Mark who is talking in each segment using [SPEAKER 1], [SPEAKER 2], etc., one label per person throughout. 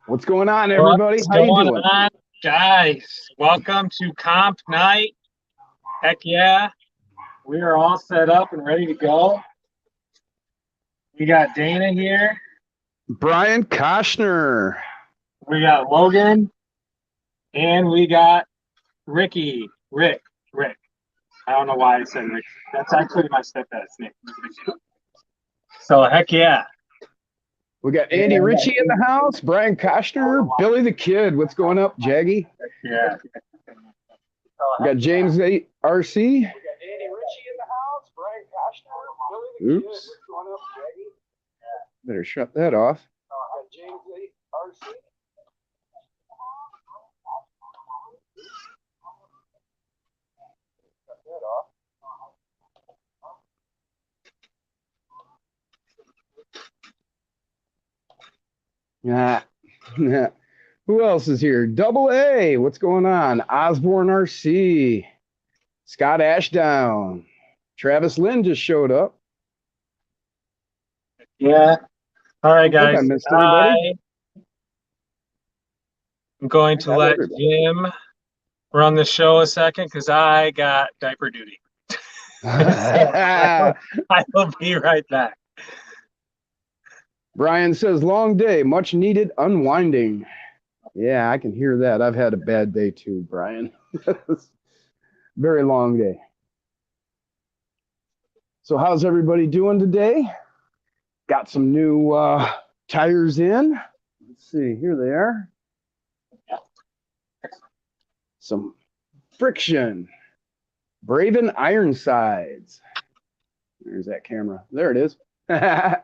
[SPEAKER 1] What's going on, everybody?
[SPEAKER 2] What's
[SPEAKER 1] How you
[SPEAKER 2] going
[SPEAKER 1] doing?
[SPEAKER 2] on, guys? Welcome to Comp Night. Heck yeah, we are all set up and ready to go. We got Dana here.
[SPEAKER 1] Brian Koshner.
[SPEAKER 2] We got Logan, and we got Ricky. Rick. I don't know why I said Rick. That's actually my stepdad's name. So heck yeah.
[SPEAKER 1] We got Andy
[SPEAKER 2] Yeah.
[SPEAKER 1] Ritchie in the house. Brian Koshner. Billy the Kid. What's going up, Jaggy?
[SPEAKER 2] Yeah.
[SPEAKER 1] We got James RC. Oops. Better shut that off. Yeah. Who else is here? Double A. What's going on? Osborne RC. Scott Ashdown. Travis Lynn just showed up.
[SPEAKER 2] Yeah. All
[SPEAKER 1] I
[SPEAKER 2] right,
[SPEAKER 1] don't think I
[SPEAKER 2] guys.
[SPEAKER 1] missed anybody.
[SPEAKER 2] I'm going
[SPEAKER 1] I
[SPEAKER 2] to
[SPEAKER 1] got
[SPEAKER 2] let
[SPEAKER 1] everybody.
[SPEAKER 2] Jim run the show a second because I got diaper duty. So I will be right back.
[SPEAKER 1] Brian says, long day, much needed unwinding. Yeah, I can hear that. I've had a bad day too, Brian. Very long day. So, how's everybody doing today? Got some new tires in. Let's see, here they are. Some friction. Braven Ironsides. There's that camera. There it is. Let's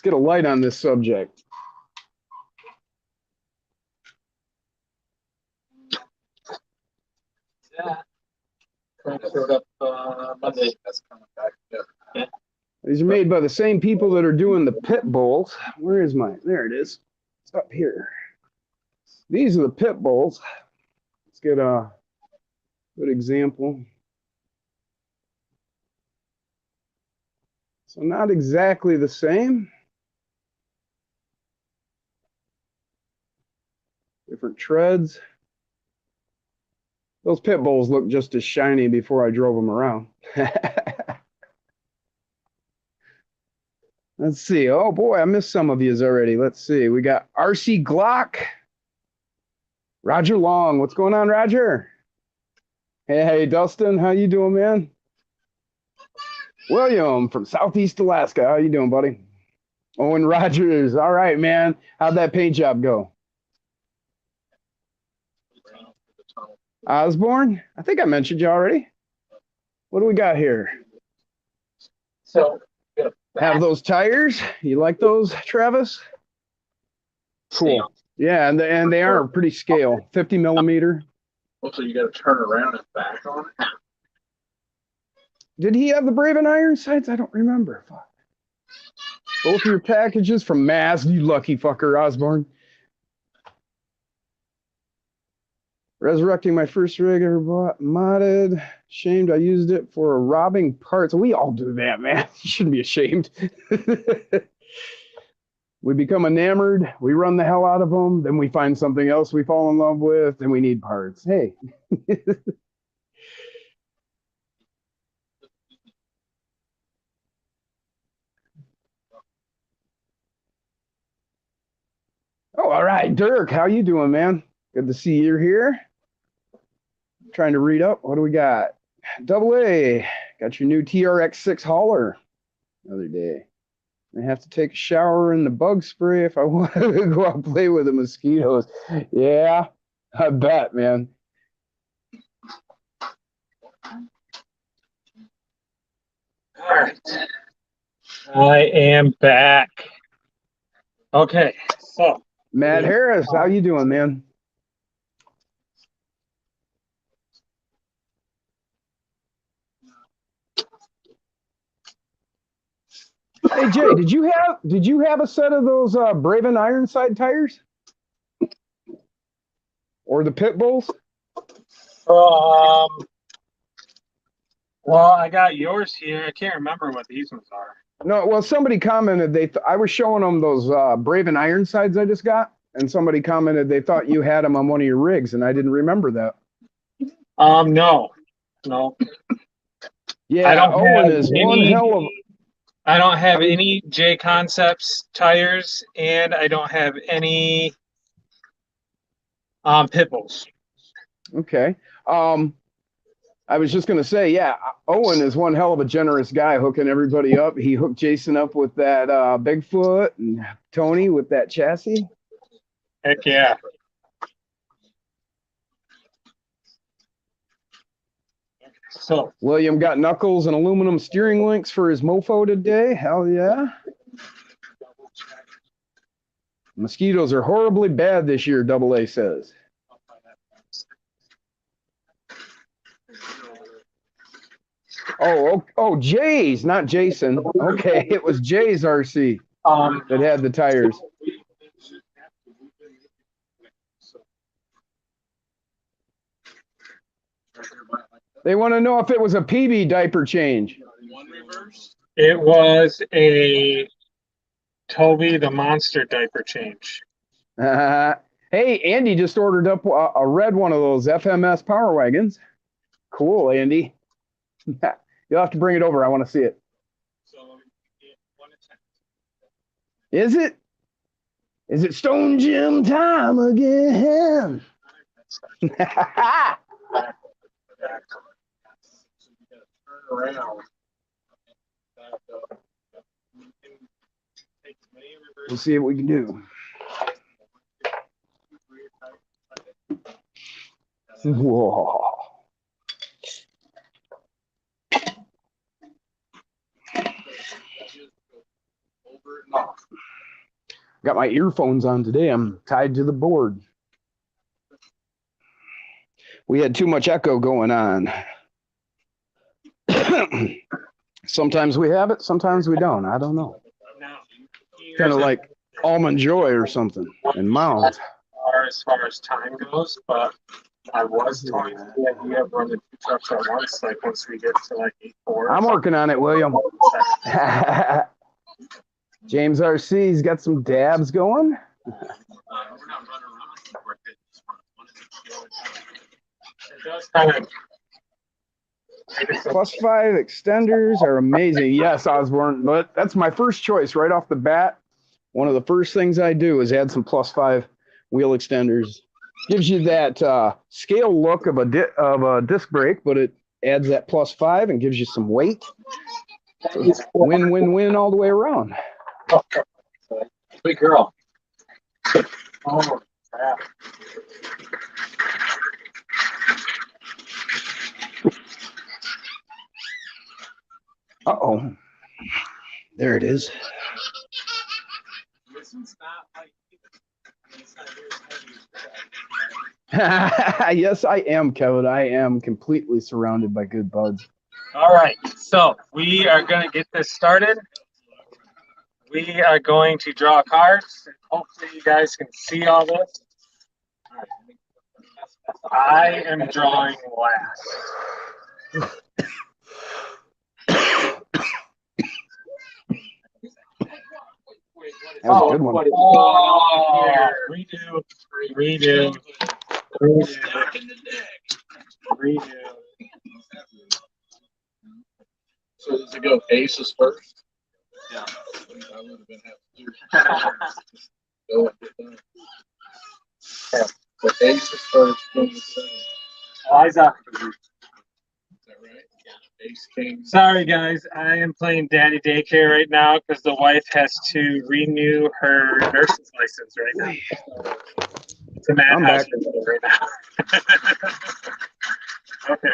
[SPEAKER 1] get a light on this subject.
[SPEAKER 2] Yeah. Showed up Monday. That's coming back. Yeah.
[SPEAKER 1] These are made by the same people that are doing the pit bulls. Where is mine? There it is. It's up here. These are the pit bulls. Let's get a good example. So not exactly the same. Different treads. Those pit bulls look just as shiny before I drove them around. Let's see. Oh boy, I missed some of yous already. Let's see. We got RC Glock. Roger Long. What's going on, Roger? Hey, Dustin. How you doing, man? William from Southeast Alaska. How you doing, buddy? Owen Rogers. All right, man. How'd that paint job go? Osborne? I think I mentioned you already. What do we got here?
[SPEAKER 2] So
[SPEAKER 1] Have those tires? You like those, Travis? Cool. Yeah, and they are pretty scale, 50 millimeter.
[SPEAKER 2] Also, you got to turn around and back on it.
[SPEAKER 1] Did he have the Braven Ironsides? I don't remember. Fuck. Both of your packages from Maz, you lucky fucker, Osborne. Resurrecting my first rig ever bought, modded. Shamed I used it for robbing parts. We all do that, man. You shouldn't be ashamed. We become enamored. We run the hell out of them. Then we find something else we fall in love with, and we need parts. Hey. Oh, all right, Dirk. How you doing, man? Good to see you're here. Trying to read up. What do we got? Double A. Got your new TRX6 hauler. Another day. I have to take a shower in the bug spray if I want to go out and play with the mosquitoes. Yeah, I bet, man.
[SPEAKER 2] All right. I am back. Okay, so
[SPEAKER 1] Matt Harris, how you doing, man? Hey Jay, did you have a set of those Braven Ironside tires? Or the pit bulls?
[SPEAKER 2] um, well, I got yours here. I can't remember what these ones are.
[SPEAKER 1] No, well, somebody commented I was showing them those Braven Ironsides I just got. and somebody commented they thought you had him on one of your rigs, and I didn't remember that.
[SPEAKER 2] No.
[SPEAKER 1] Yeah,
[SPEAKER 2] I don't
[SPEAKER 1] Owen
[SPEAKER 2] have
[SPEAKER 1] is
[SPEAKER 2] any-
[SPEAKER 1] one hell of.
[SPEAKER 2] I don't have any J Concepts tires, and I don't have any pit bulls.
[SPEAKER 1] Okay. I was just gonna say, yeah, Owen is one hell of a generous guy, hooking everybody up. He hooked Jason up with that Bigfoot, and Tony with that chassis.
[SPEAKER 2] Heck yeah. So
[SPEAKER 1] William got knuckles and aluminum steering links for his mofo today. Hell yeah. Mosquitoes are horribly bad this year, Double A says. Oh, Jay's, not Jason. Okay, it was Jay's RC that had the tires. They want to know if it was a PB diaper change.
[SPEAKER 2] it was a Toby the Monster diaper change.
[SPEAKER 1] Hey, Andy just ordered up a red one of those FMS Power Wagons. Cool, Andy. You'll have to bring it over. I want to see it. Is it? Is it Stone Gym time again? We'll see what we can do. Whoa. Got my earphones on today. I'm tied to the board. We had too much echo going on. Sometimes we have it, sometimes we don't. I don't know. Kind of like Almond Joy or something and Mount.
[SPEAKER 2] As far as time goes, but I was toying with the idea of running 2 trucks at once, like once we get to like 8-4.
[SPEAKER 1] I'm working on it, William. James RC's got some dabs going. +5 extenders are amazing. Yes, Osborne, but that's my first choice right off the bat. One of the first things I do is add some +5 wheel extenders. Gives you that scale look of a disc brake, but it adds that +5 and gives you some weight. So it's win, win, win all the way around.
[SPEAKER 2] Big girl. Oh, crap.
[SPEAKER 1] Uh-oh. There it is. Yes, I am, Kevin. I am completely surrounded by good buds.
[SPEAKER 2] All right, so we are going to get this started. We are going to draw cards. Hopefully you guys can see all this. I am drawing last.
[SPEAKER 1] That was a good one.
[SPEAKER 2] Oh, redo.
[SPEAKER 3] So does it go aces first? Yeah. I would have been happy to go with it. Yeah. So aces first, king second.
[SPEAKER 2] Eyes up.
[SPEAKER 3] Is that right? Yeah. Ace king.
[SPEAKER 2] Sorry, guys. I am playing daddy daycare right now because the wife has to renew her nurse's license right now. It's a
[SPEAKER 1] I'm back.
[SPEAKER 2] madhouse right now. Okay.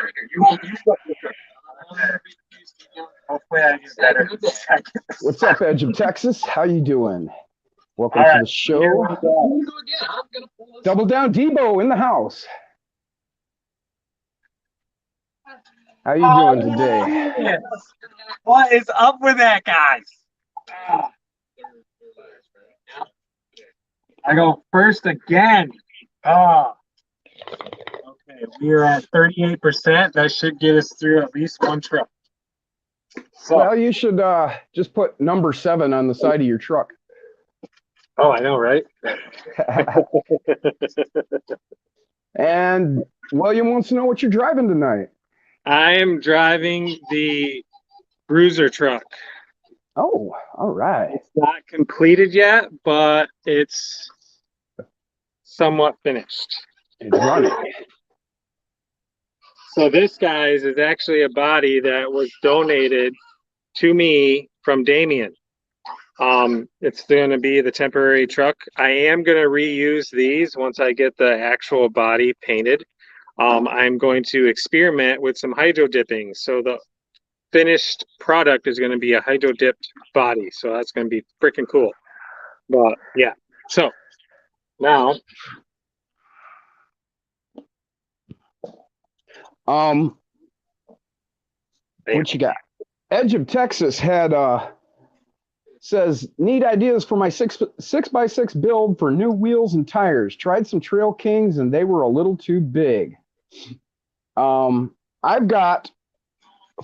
[SPEAKER 2] Hopefully I get better.
[SPEAKER 1] What's up, Edge of Texas? How you doing? Welcome
[SPEAKER 2] All
[SPEAKER 1] to
[SPEAKER 2] right,
[SPEAKER 1] the show.
[SPEAKER 2] here we go.
[SPEAKER 1] Double Down Debo in the house. How you doing today?
[SPEAKER 2] Yes. What is up with that, guys? I go first again. Oh. Okay, we are at 38%. That should get us through at least one truck. So,
[SPEAKER 1] Well, you should just put number 7 on the side of your truck.
[SPEAKER 2] Oh, I know, right?
[SPEAKER 1] And William wants to know what you're driving tonight.
[SPEAKER 2] I am driving the Bruiser truck.
[SPEAKER 1] Oh, all right.
[SPEAKER 2] It's not completed yet, but it's somewhat finished.
[SPEAKER 1] It's running.
[SPEAKER 2] So this, guys, is actually a body that was donated to me from Damien. It's going to be the temporary truck. I am going to reuse these once I get the actual body painted. I'm going to experiment with some hydro dipping. So the finished product is going to be a hydro dipped body. So that's going to be freaking cool. But yeah, so now.
[SPEAKER 1] What you got? Edge of Texas had says need ideas for my 6x6 build for new wheels and tires. Tried some Trail Kings and they were a little too big. I've got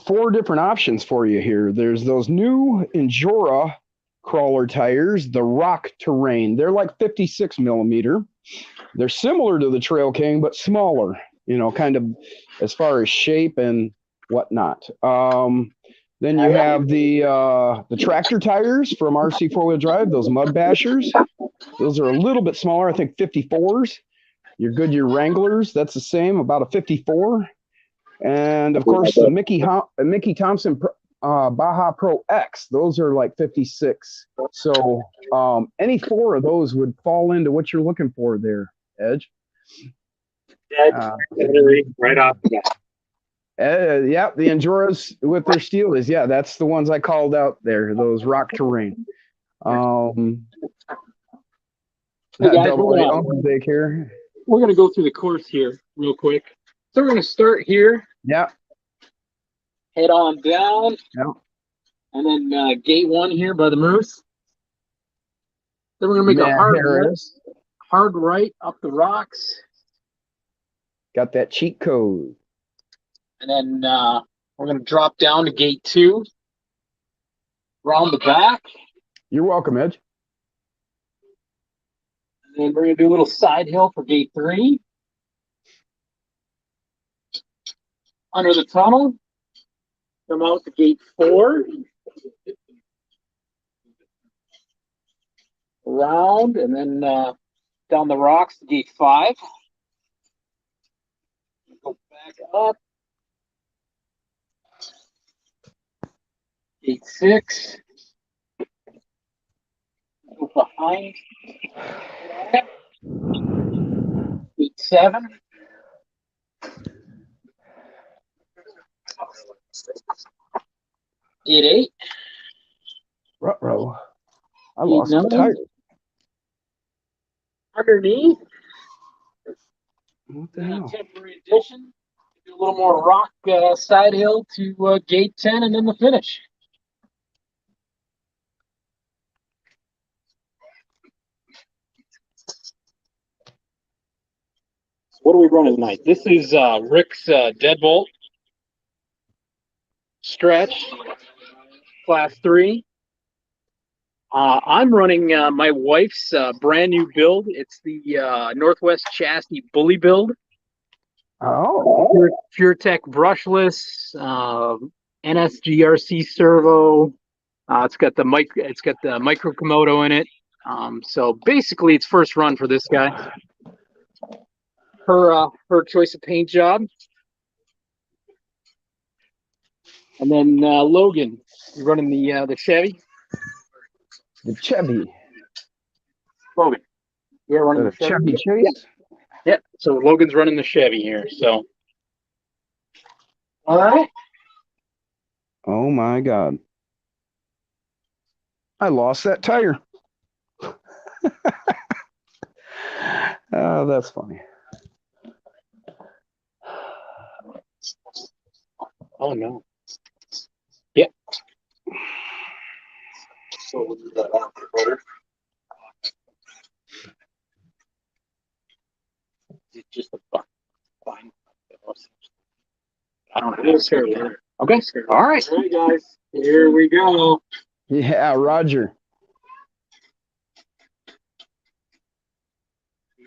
[SPEAKER 1] 4 different options for you here. There's those new Endura crawler tires, the Rock Terrain. They're like 56 millimeter. They're similar to the Trail King, but smaller, you know, kind of as far as shape and whatnot. Then you have the tractor tires from RC 4-wheel drive, those Mud Bashers. Those are a little bit smaller, I think 54s. Your Goodyear Wranglers, that's the same, about a 54. And of course, the Mickey Thompson Baja Pro X, those are like 56. So any 4 of those would fall into what you're looking for there, Edge.
[SPEAKER 2] Right off the bat.
[SPEAKER 1] Yeah, the Enduras with their Steelies. Yeah, that's the ones I called out there, those Rock Terrain.
[SPEAKER 2] Hey guys,
[SPEAKER 1] here.
[SPEAKER 2] We're going to go through the course here real quick. So we're going to start here.
[SPEAKER 1] Yeah.
[SPEAKER 2] Head on down.
[SPEAKER 1] Yeah.
[SPEAKER 2] And then gate 1 here by the Moose. Then we're going to make a hard right up the rocks.
[SPEAKER 1] Got that cheat code.
[SPEAKER 2] And then we're going to drop down to gate 2. Round the back.
[SPEAKER 1] You're welcome, Edge.
[SPEAKER 2] And then we're going to do a little side hill for gate 3. Under the tunnel. Come out to gate 4. Around and then down the rocks to gate 5. Go back up. Gate 6. Go behind. Gate 7. Gate 8.
[SPEAKER 1] Ruh-roh. I lost my tire.
[SPEAKER 2] Underneath.
[SPEAKER 1] What the hell?
[SPEAKER 2] Temporary addition. Do a little more rock side hill to gate 10 and then the finish. So what are we running tonight? This is Rick's deadbolt stretch class 3. I'm running my wife's brand new build. It's the Northwest Chassis Bully build.
[SPEAKER 1] Oh,
[SPEAKER 2] PureTech brushless, NSGRC servo. It's got the micro Komodo in it. So basically, it's first run for this guy. Her choice of paint job. And then Logan, you're running the Chevy.
[SPEAKER 1] The Chevy.
[SPEAKER 2] Logan, you're running the
[SPEAKER 1] Chevy Chase.
[SPEAKER 2] Yeah. So Logan's running the Chevy here. So. All right.
[SPEAKER 1] Oh my God. I lost that tire. Oh, that's funny.
[SPEAKER 2] Oh no. Yeah.
[SPEAKER 3] So we'll do that after better.
[SPEAKER 2] It's just a fine. I don't know. It's here. Okay. All right, guys. Here we go.
[SPEAKER 1] Yeah, Roger.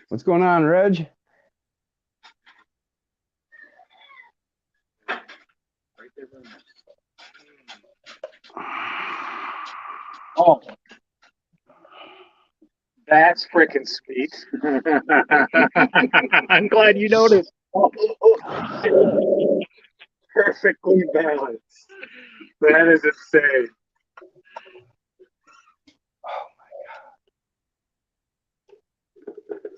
[SPEAKER 1] What's going on, Reg?
[SPEAKER 2] Oh, that's freaking sweet. I'm glad you noticed. Perfectly balanced. That is insane.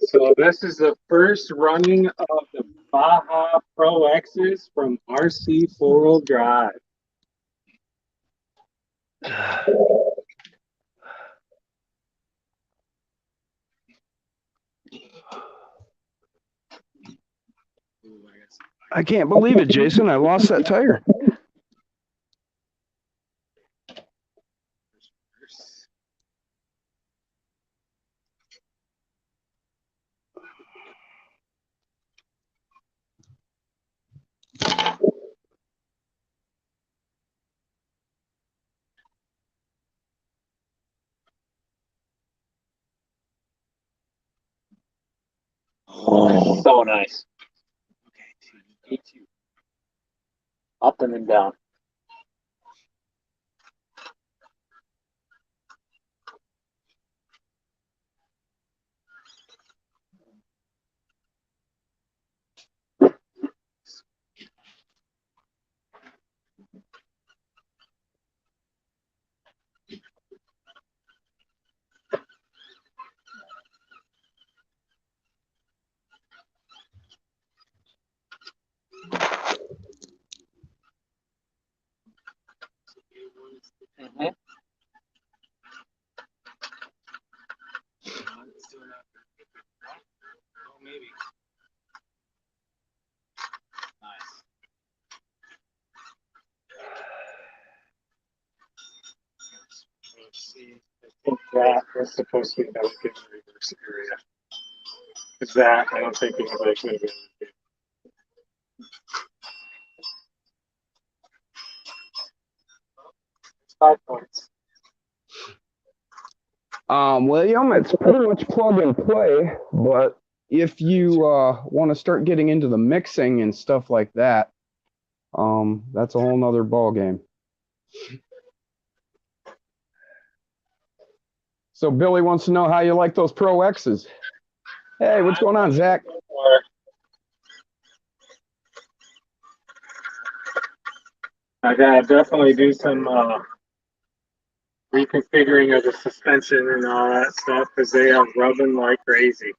[SPEAKER 2] So this is the first running of the Baja Pro X's from RC 4-wheel drive.
[SPEAKER 1] I can't believe it, Jason. I lost that tire.
[SPEAKER 2] Oh, so nice. Okay, two. Up and then down. Mm-hmm. Maybe. Nice. Let's see. I think that was supposed to be that in the reverse area. Is that I don't think anybody's going to be able to do. 5 points.
[SPEAKER 1] William, it's pretty much plug and play, but if you want to start getting into the mixing and stuff like that, that's a whole nother ball game. So Billy wants to know how you like those Pro X's. Hey, what's going on, Zach?
[SPEAKER 2] I gotta definitely do some reconfiguring of the suspension and all that stuff because they are rubbing like crazy.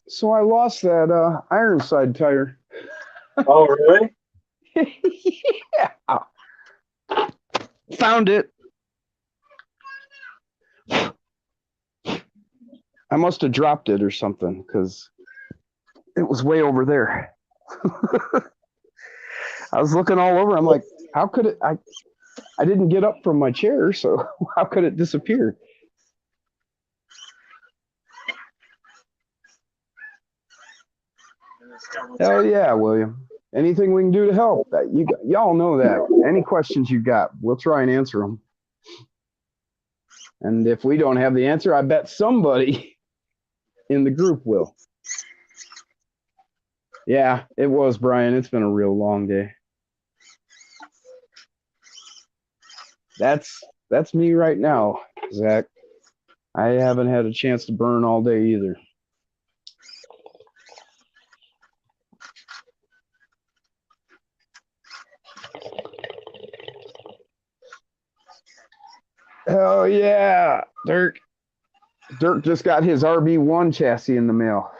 [SPEAKER 1] So I lost that Ironside tire.
[SPEAKER 2] Oh, really?
[SPEAKER 1] Yeah. Found it. I must have dropped it or something because it was way over there. I was looking all over. I'm like, how could it? I didn't get up from my chair, so how could it disappear? Hell yeah, William. Anything we can do to help? Y'all know that. Any questions you got, we'll try and answer them. And if we don't have the answer, I bet somebody in the group will. Yeah, it was, Brian. It's been a real long day. That's me right now, Zach. I haven't had a chance to burn all day either. Oh yeah, Dirk just got his RB1 chassis in the mail.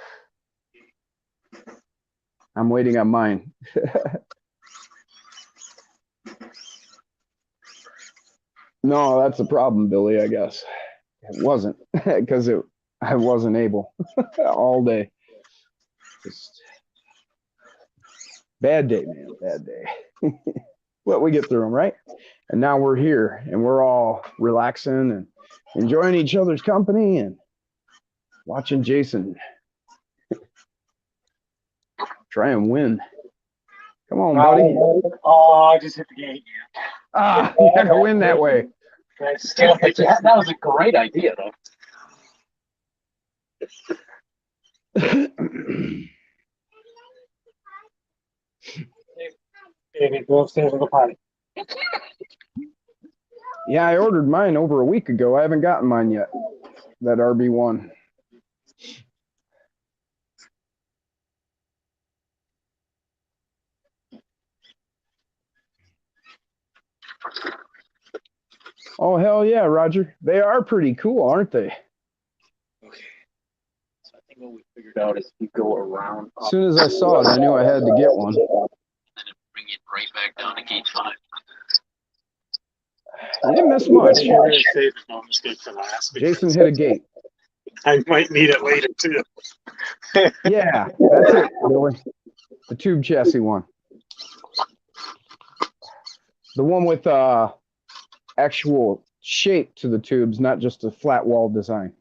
[SPEAKER 1] I'm waiting on mine. No, that's the problem, Billy, I guess. It wasn't because I wasn't able all day. Just bad day, man, bad day. But we get through them, right? And now we're here and we're all relaxing and enjoying each other's company and watching Jason try and win. Come on, buddy.
[SPEAKER 2] Oh, I just hit the gate.
[SPEAKER 1] Ah, you're not gonna win that way.
[SPEAKER 2] That was a great idea, though. Maybe go upstairs and go potty.
[SPEAKER 1] Yeah, I ordered mine over a week ago. I haven't gotten mine yet. That RB1. Oh, hell yeah, Roger. They are pretty cool, aren't they?
[SPEAKER 2] Okay. So I think what we figured out is you go around.
[SPEAKER 1] As soon as I saw it, I knew I had to get one.
[SPEAKER 2] And then bring it right back down to gate 5.
[SPEAKER 1] You didn't miss much.
[SPEAKER 2] You're going to save the no mistake for last.
[SPEAKER 1] Jason hit a gate.
[SPEAKER 2] I might need it later, too.
[SPEAKER 1] Yeah, that's it, Billy. The tube chassis one. The one with actual shape to the tubes, not just a flat wall design.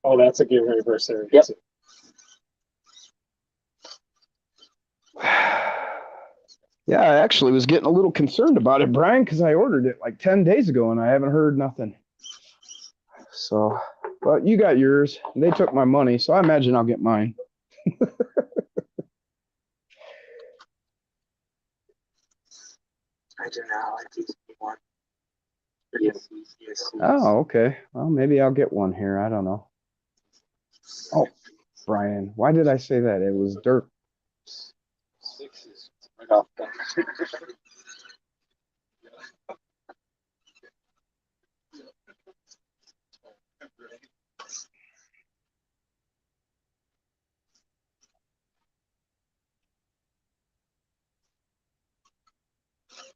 [SPEAKER 2] Oh, that's a gear reverse area.
[SPEAKER 4] Yep.
[SPEAKER 1] Yeah, I actually was getting a little concerned about it, Brian, because I ordered it like 10 days ago and I haven't heard nothing. So, but you got yours. They took my money, so I imagine I'll get mine.
[SPEAKER 2] I do now. I teach one. Yes.
[SPEAKER 1] Oh, okay. Well, maybe I'll get one here. I don't know. Oh, Brian, why did I say that? It was dirt.
[SPEAKER 2] 6 is right off the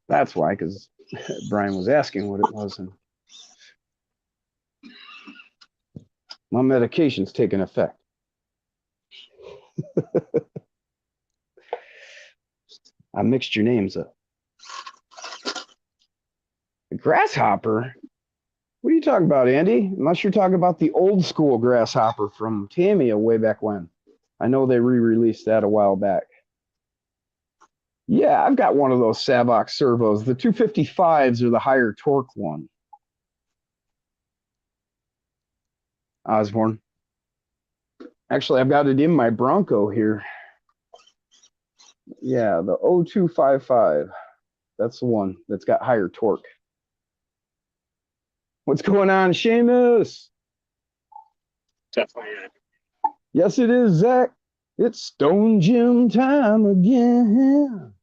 [SPEAKER 1] That's why, because Brian was asking what it was. And my medication's taking effect. I mixed your names up. The grasshopper? What are you talking about, Andy? Unless you're talking about the old school grasshopper from Tamiya way back when. I know they re-released that a while back. Yeah, I've got one of those Savox servos. The 255s are the higher torque one. Osborne. Actually, I've got it in my Bronco here. Yeah, the 0255. That's the one that's got higher torque. What's going on, Seamus?
[SPEAKER 2] definitely.
[SPEAKER 1] Yes, it is, Zach. It's Stone Gym time again.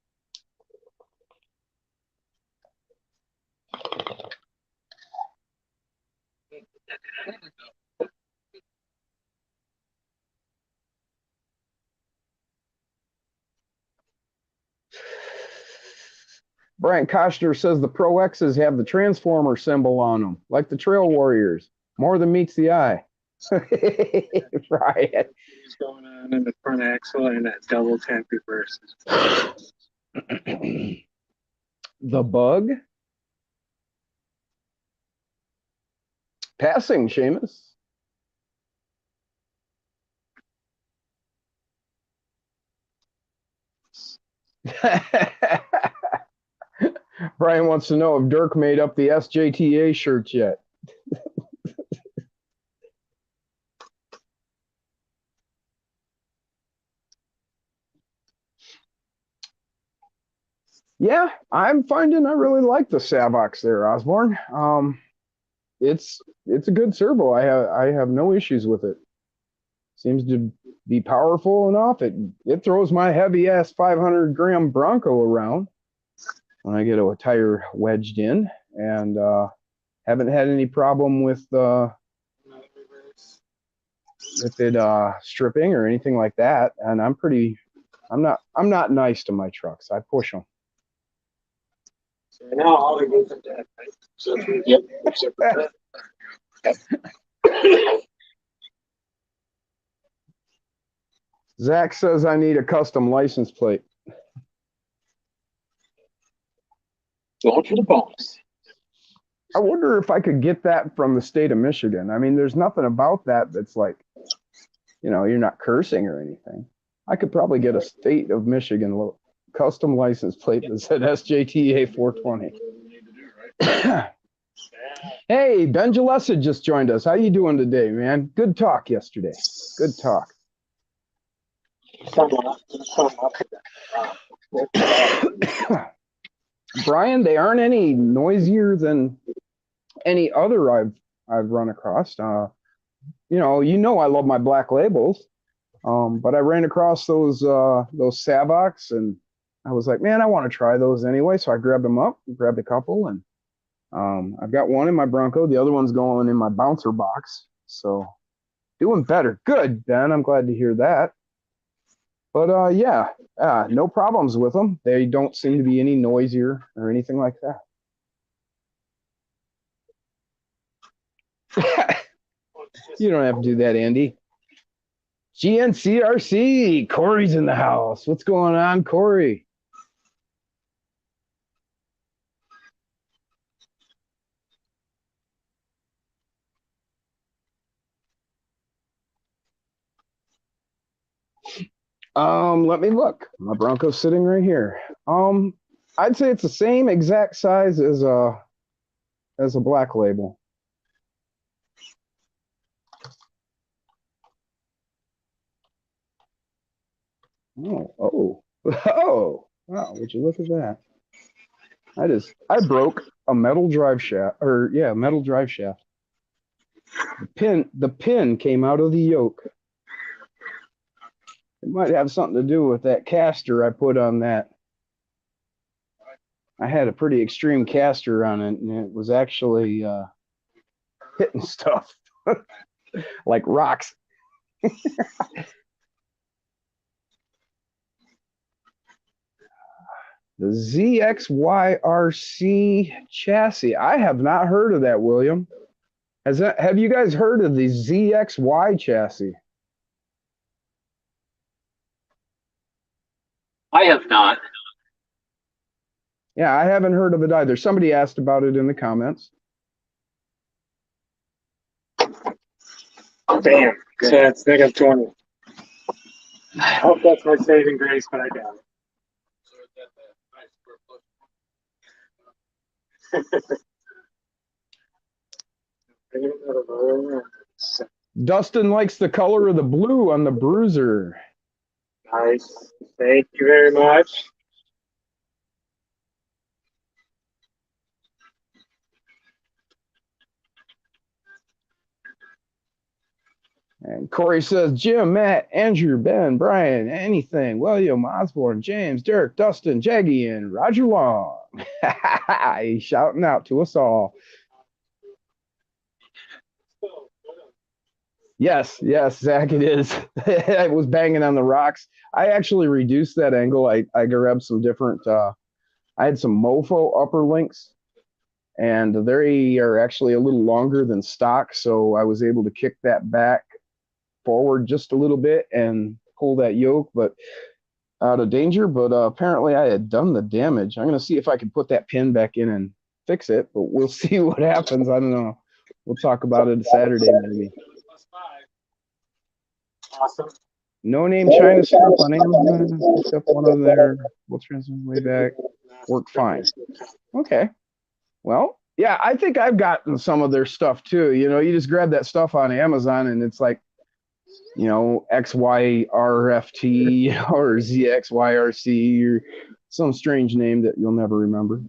[SPEAKER 1] Brian Koshner says the Pro X's have the transformer symbol on them, like the Trail Warriors. More than meets the eye. Brian.
[SPEAKER 2] What's going on in the front axle and that double tap reverse?
[SPEAKER 1] The bug. Passing, Seamus. Brian wants to know if Dirk made up the SJTA shirts yet. Yeah, I'm finding I really like the Savox there, Osborne. It's a good servo. I have no issues with it. Seems to be powerful enough. It throws my heavy ass 500-gram Bronco around when I get a tire wedged in, and haven't had any problem with it stripping or anything like that. And I'm not nice to my trucks. I push them.
[SPEAKER 2] So now all the gates are dead, right? So
[SPEAKER 4] Yep.
[SPEAKER 1] Zach says I need a custom license plate.
[SPEAKER 4] Going for the bonus.
[SPEAKER 1] I wonder if I could get that from the state of Michigan. I mean, there's nothing about that that's like, you're not cursing or anything. I could probably get a state of Michigan custom license plate that said SJTA 420. Hey, Ben Jalessa just joined us. How you doing today, man? Good talk yesterday. Good talk. Brian, they aren't any noisier than any other I've run across. You know I love my black labels. But I ran across those Savox, and I was like, man, I want to try those anyway. So I grabbed them up, grabbed a couple, and I've got one in my Bronco. The other one's going in my bouncer box. So doing better. Good, Ben. I'm glad to hear that. But yeah, no problems with them. They don't seem to be any noisier or anything like that. You don't have to do that, Andy. GNCRC, Corey's in the house. What's going on, Corey? Let me look. My Bronco's sitting right here. I'd say it's the same exact size as a black label. Oh, wow, would you look at that? I broke a metal drive shaft, metal drive shaft. The pin came out of the yoke. It might have something to do with that caster I put on that. I had a pretty extreme caster on it, and it was actually hitting stuff like rocks. The ZXYRC chassis. I have not heard of that, William. Have you guys heard of the ZXY chassis?
[SPEAKER 4] I have not.
[SPEAKER 1] Yeah, I haven't heard of it either. Somebody asked about it in the comments.
[SPEAKER 2] Damn. So that's negative 20. I hope that's my saving grace, but I doubt it.
[SPEAKER 1] Dustin likes the color of the blue on the Bruiser.
[SPEAKER 2] Nice. Thank you very much.
[SPEAKER 1] And Corey says, Jim, Matt, Andrew, Ben, Brian, anything, William, Osborne, James, Dirk, Dustin, Jaggy, and Roger Long. He's shouting out to us all. Yes, Zach, it is. I was banging on the rocks. I actually reduced that angle. I grabbed some different, I had some Mofo upper links, and they are actually a little longer than stock, so I was able to kick that back forward just a little bit and pull that yoke, but out of danger. But apparently I had done the damage. I'm going to see if I can put that pin back in and fix it, but we'll see what happens. I don't know. We'll talk about it Saturday maybe.
[SPEAKER 2] Awesome.
[SPEAKER 1] No Name China stuff on Amazon. Picked up one of their transmission way back. Worked fine. Okay. Well, yeah, I think I've gotten some of their stuff too. You know, you just grab that stuff on Amazon and it's like, you know, XYRFT or ZXYRC or some strange name that you'll never remember.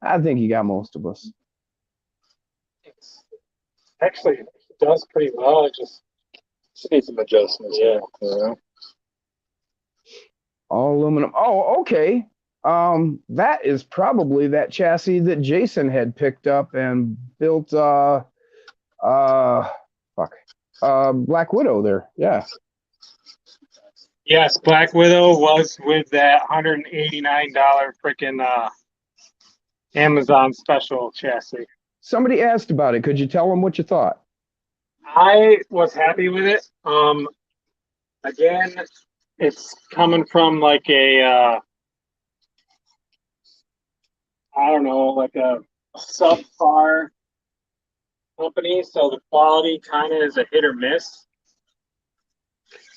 [SPEAKER 1] I think you got most of us.
[SPEAKER 2] Actually, it does pretty well. It just
[SPEAKER 3] needs some adjustments. Yeah.
[SPEAKER 1] All aluminum. Oh, okay. That is probably that chassis that Jason had picked up and built Black Widow there. Yeah.
[SPEAKER 2] Yes, Black Widow was with that $189 freaking Amazon special chassis.
[SPEAKER 1] Somebody asked about it. Could you tell them what you thought?
[SPEAKER 2] I was happy with it. Again, it's coming from like a I don't know, like a subpar company, so the quality kind of is a hit or miss.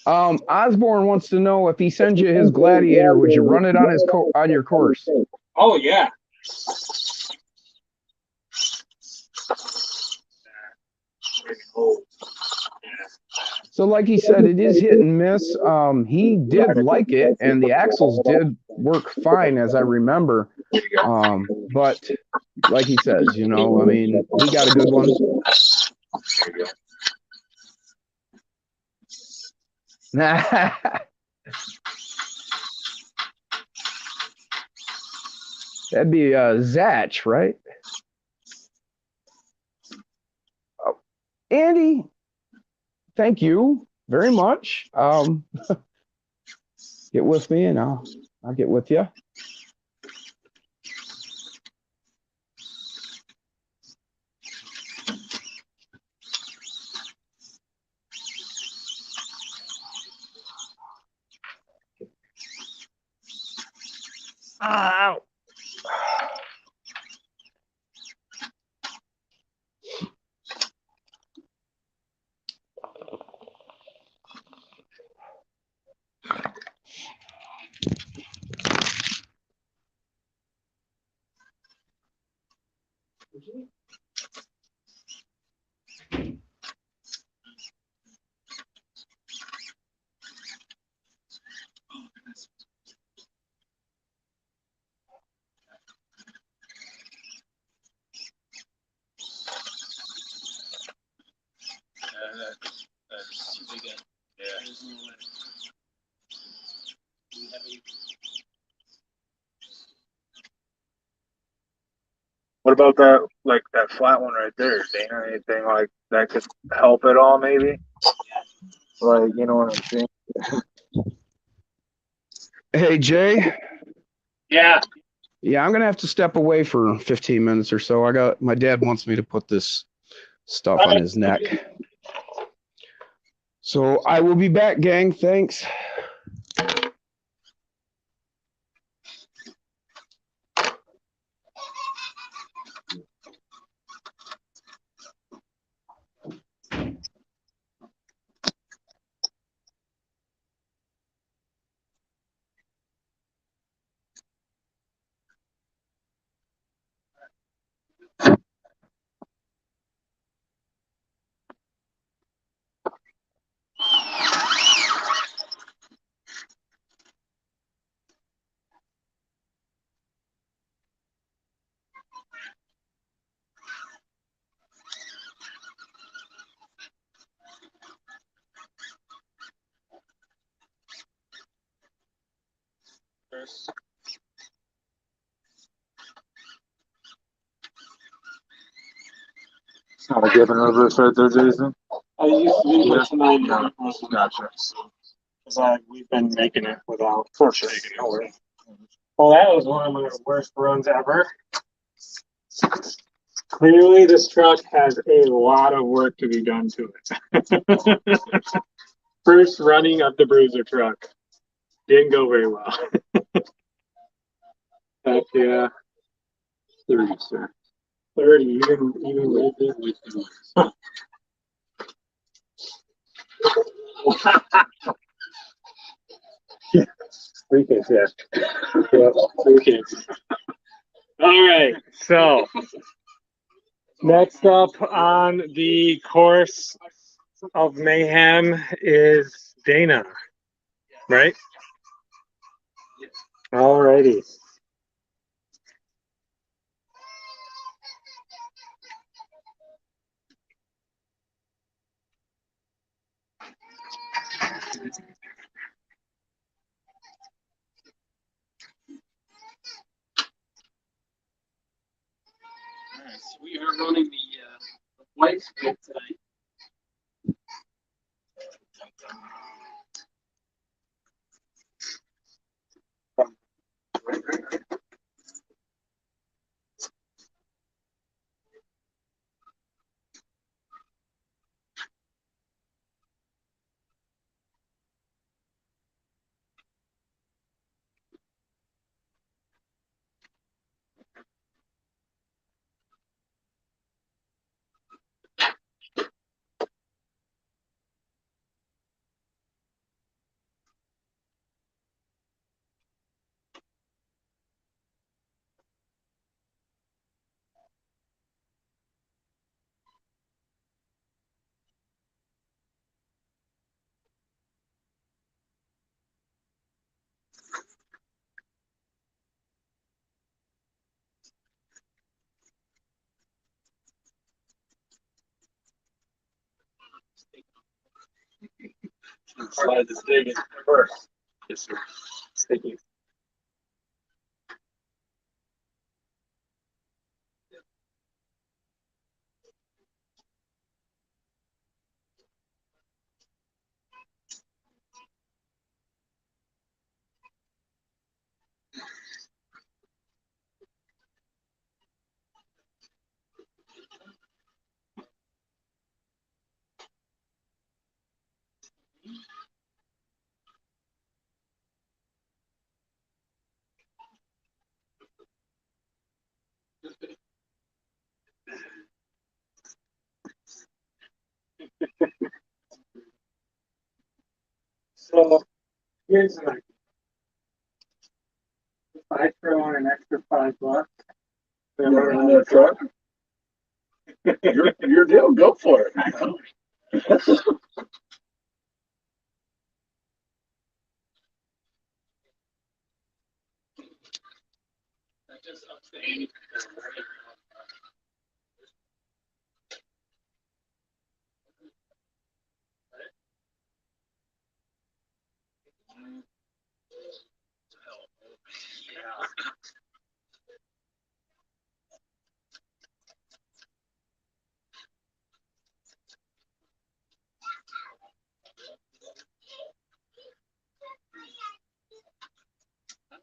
[SPEAKER 1] Osborne wants to know if he sends you his Gladiator, would you run it on his on your course?
[SPEAKER 2] Oh yeah.
[SPEAKER 1] So, like he said, it is hit and miss. He did like it, and the axles did work fine, as I remember. But like he says, you know, I mean, he got a good one. That'd be Zatch, right? Oh, Andy, thank you very much. Get with me, and I'll get with you. Ow.
[SPEAKER 5] What about that, like that flat one right there, Dana? Anything like that could help at all, maybe? Like, you know what I'm saying?
[SPEAKER 1] Hey, Jay.
[SPEAKER 2] Yeah.
[SPEAKER 1] Yeah, I'm gonna have to step away for 15 minutes or so. My dad wants me to put this stuff on his neck. So I will be back, gang. Thanks.
[SPEAKER 5] It's not a given reverse right there, Jason.
[SPEAKER 2] I used to do it tonight.
[SPEAKER 5] Gotcha.
[SPEAKER 2] Because we've been making it without taking it away. Well, that was one of my worst runs ever. Clearly, this truck has a lot of work to be done to it. First running of the Bruiser truck didn't go very well. Heck yeah.
[SPEAKER 5] 30, sir.
[SPEAKER 2] 30, even with it. Yeah. 3 kids, yeah. Yeah, 3 kids. All right, so next up on the course of mayhem is Dana, right? All righty.
[SPEAKER 4] Alright, so we are running the white split tonight.
[SPEAKER 3] Slide this dig in first.
[SPEAKER 2] Yes, sir. Thank you. So here's an idea. If I throw on an extra $5,
[SPEAKER 3] You want another truck? Your deal. Go for it.
[SPEAKER 4] I'm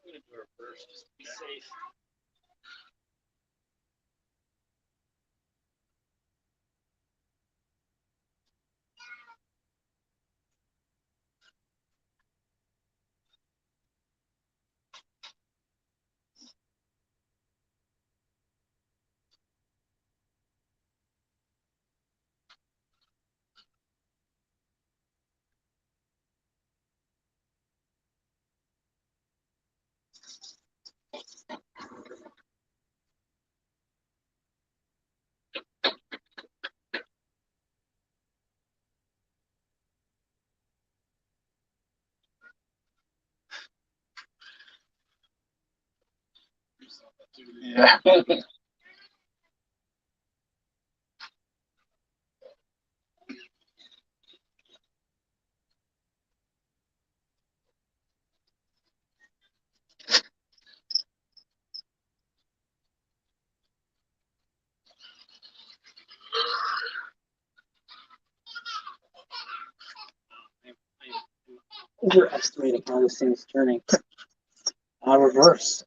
[SPEAKER 4] gonna do her first, just to be safe.
[SPEAKER 3] Yeah.
[SPEAKER 2] overestimating how this thing's turning. Reverse.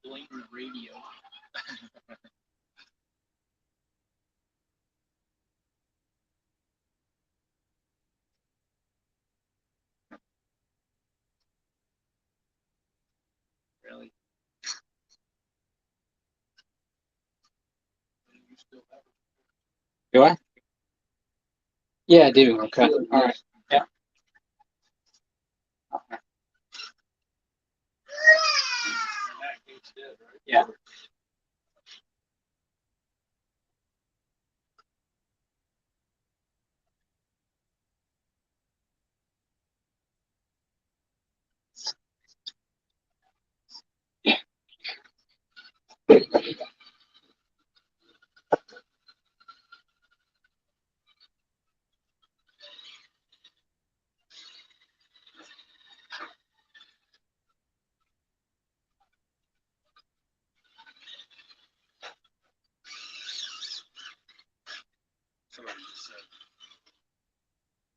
[SPEAKER 4] Blatant radio. Really?
[SPEAKER 2] Do I? Yeah, I do. Okay. All right. Yeah. Okay. Yeah.
[SPEAKER 4] Somebody just said,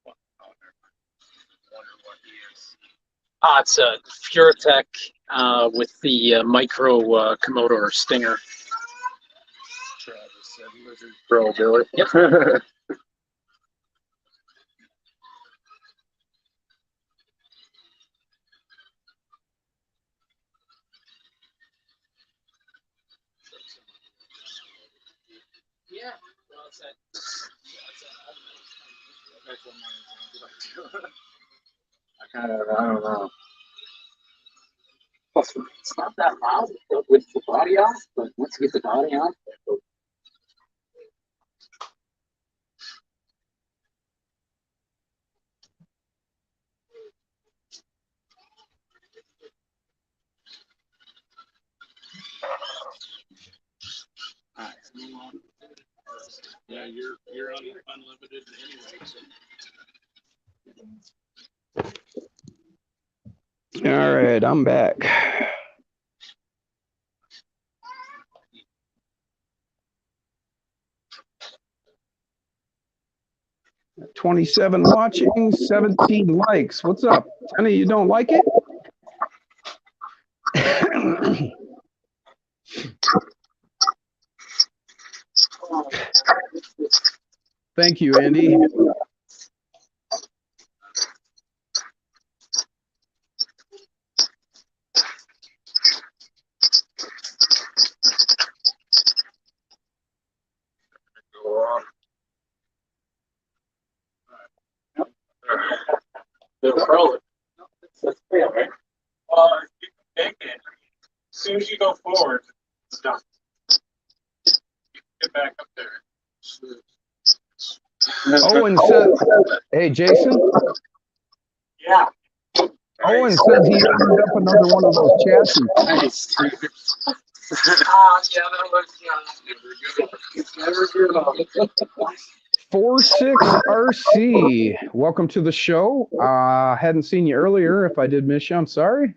[SPEAKER 4] what? Oh, never mind. Wonder what he is. It's a Furatech with the micro Commodore Stinger.
[SPEAKER 3] Travis said Lizard Pro Billy.
[SPEAKER 4] Yep. Yeah. Well, it's that.
[SPEAKER 3] I don't know.
[SPEAKER 2] Plus, it's not that loud with the body off, but once you get the body on,
[SPEAKER 3] Yeah, you're unlimited anyway. So.
[SPEAKER 1] All right, I'm back. 27 watching, 17 likes. What's up? Honey, you don't like it? Thank you, Andy.
[SPEAKER 3] They'll curl it.
[SPEAKER 2] That's fail, right? You can take it. As soon as you go forward, it's done. Get back up there.
[SPEAKER 1] Owen says, hey, Jason.
[SPEAKER 2] Yeah.
[SPEAKER 1] Owen says he opened up another one of those chassis.
[SPEAKER 4] Nice.
[SPEAKER 2] Yeah, that was never good.
[SPEAKER 1] 46RC, welcome to the show. Hadn't seen you earlier. If I did miss you, I'm sorry.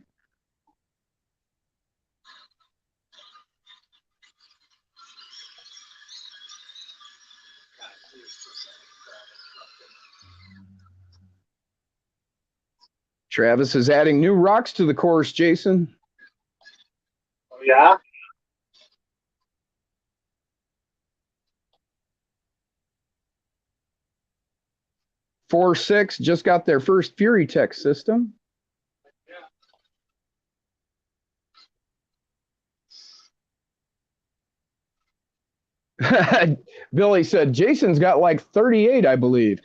[SPEAKER 1] Travis is adding new rocks to the course, Jason.
[SPEAKER 2] Oh, yeah?
[SPEAKER 1] Four six just got their first Fury Tech system. Billy said Jason's got like 38, I believe.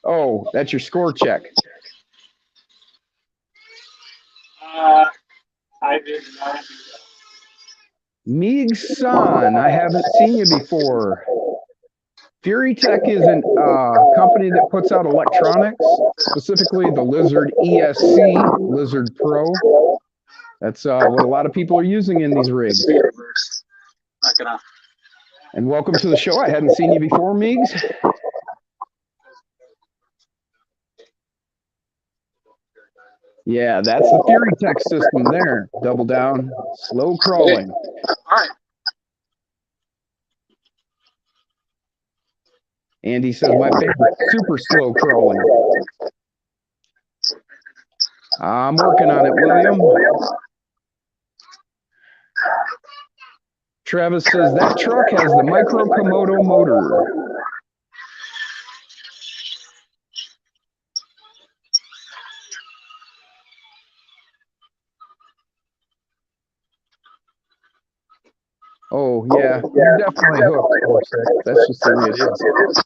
[SPEAKER 1] Oh, that's your score check.
[SPEAKER 2] I did not do that.
[SPEAKER 1] Meeg's son, I haven't seen you before. Fury Tech is a company that puts out electronics, specifically the Lizard ESC, Lizard Pro. That's what a lot of people are using in these rigs. And welcome to the show. I hadn't seen you before, Meegs. Yeah, that's the Fury Tech system there. Double down, slow crawling.
[SPEAKER 3] All right.
[SPEAKER 1] Andy says my favorite, super slow crawling. I'm working on it, William. Travis says that truck has the Micro Komodo motor. Oh, yeah, you're definitely hooked. That's just the way it is.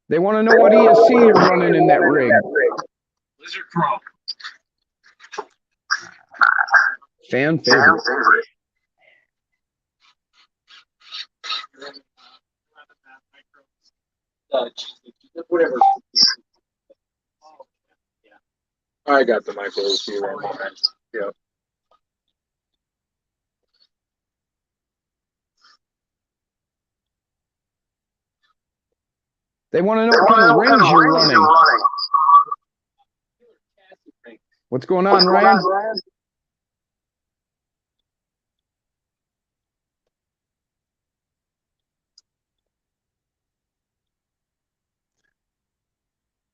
[SPEAKER 1] They want to know what ESC you're running in that rig.
[SPEAKER 2] Lizard Pro.
[SPEAKER 1] Fan favorite.
[SPEAKER 2] Whatever.
[SPEAKER 3] I got the micro receiver on mine. Yep.
[SPEAKER 1] They want to know what kind of rings you're running. What's going on, Ryan?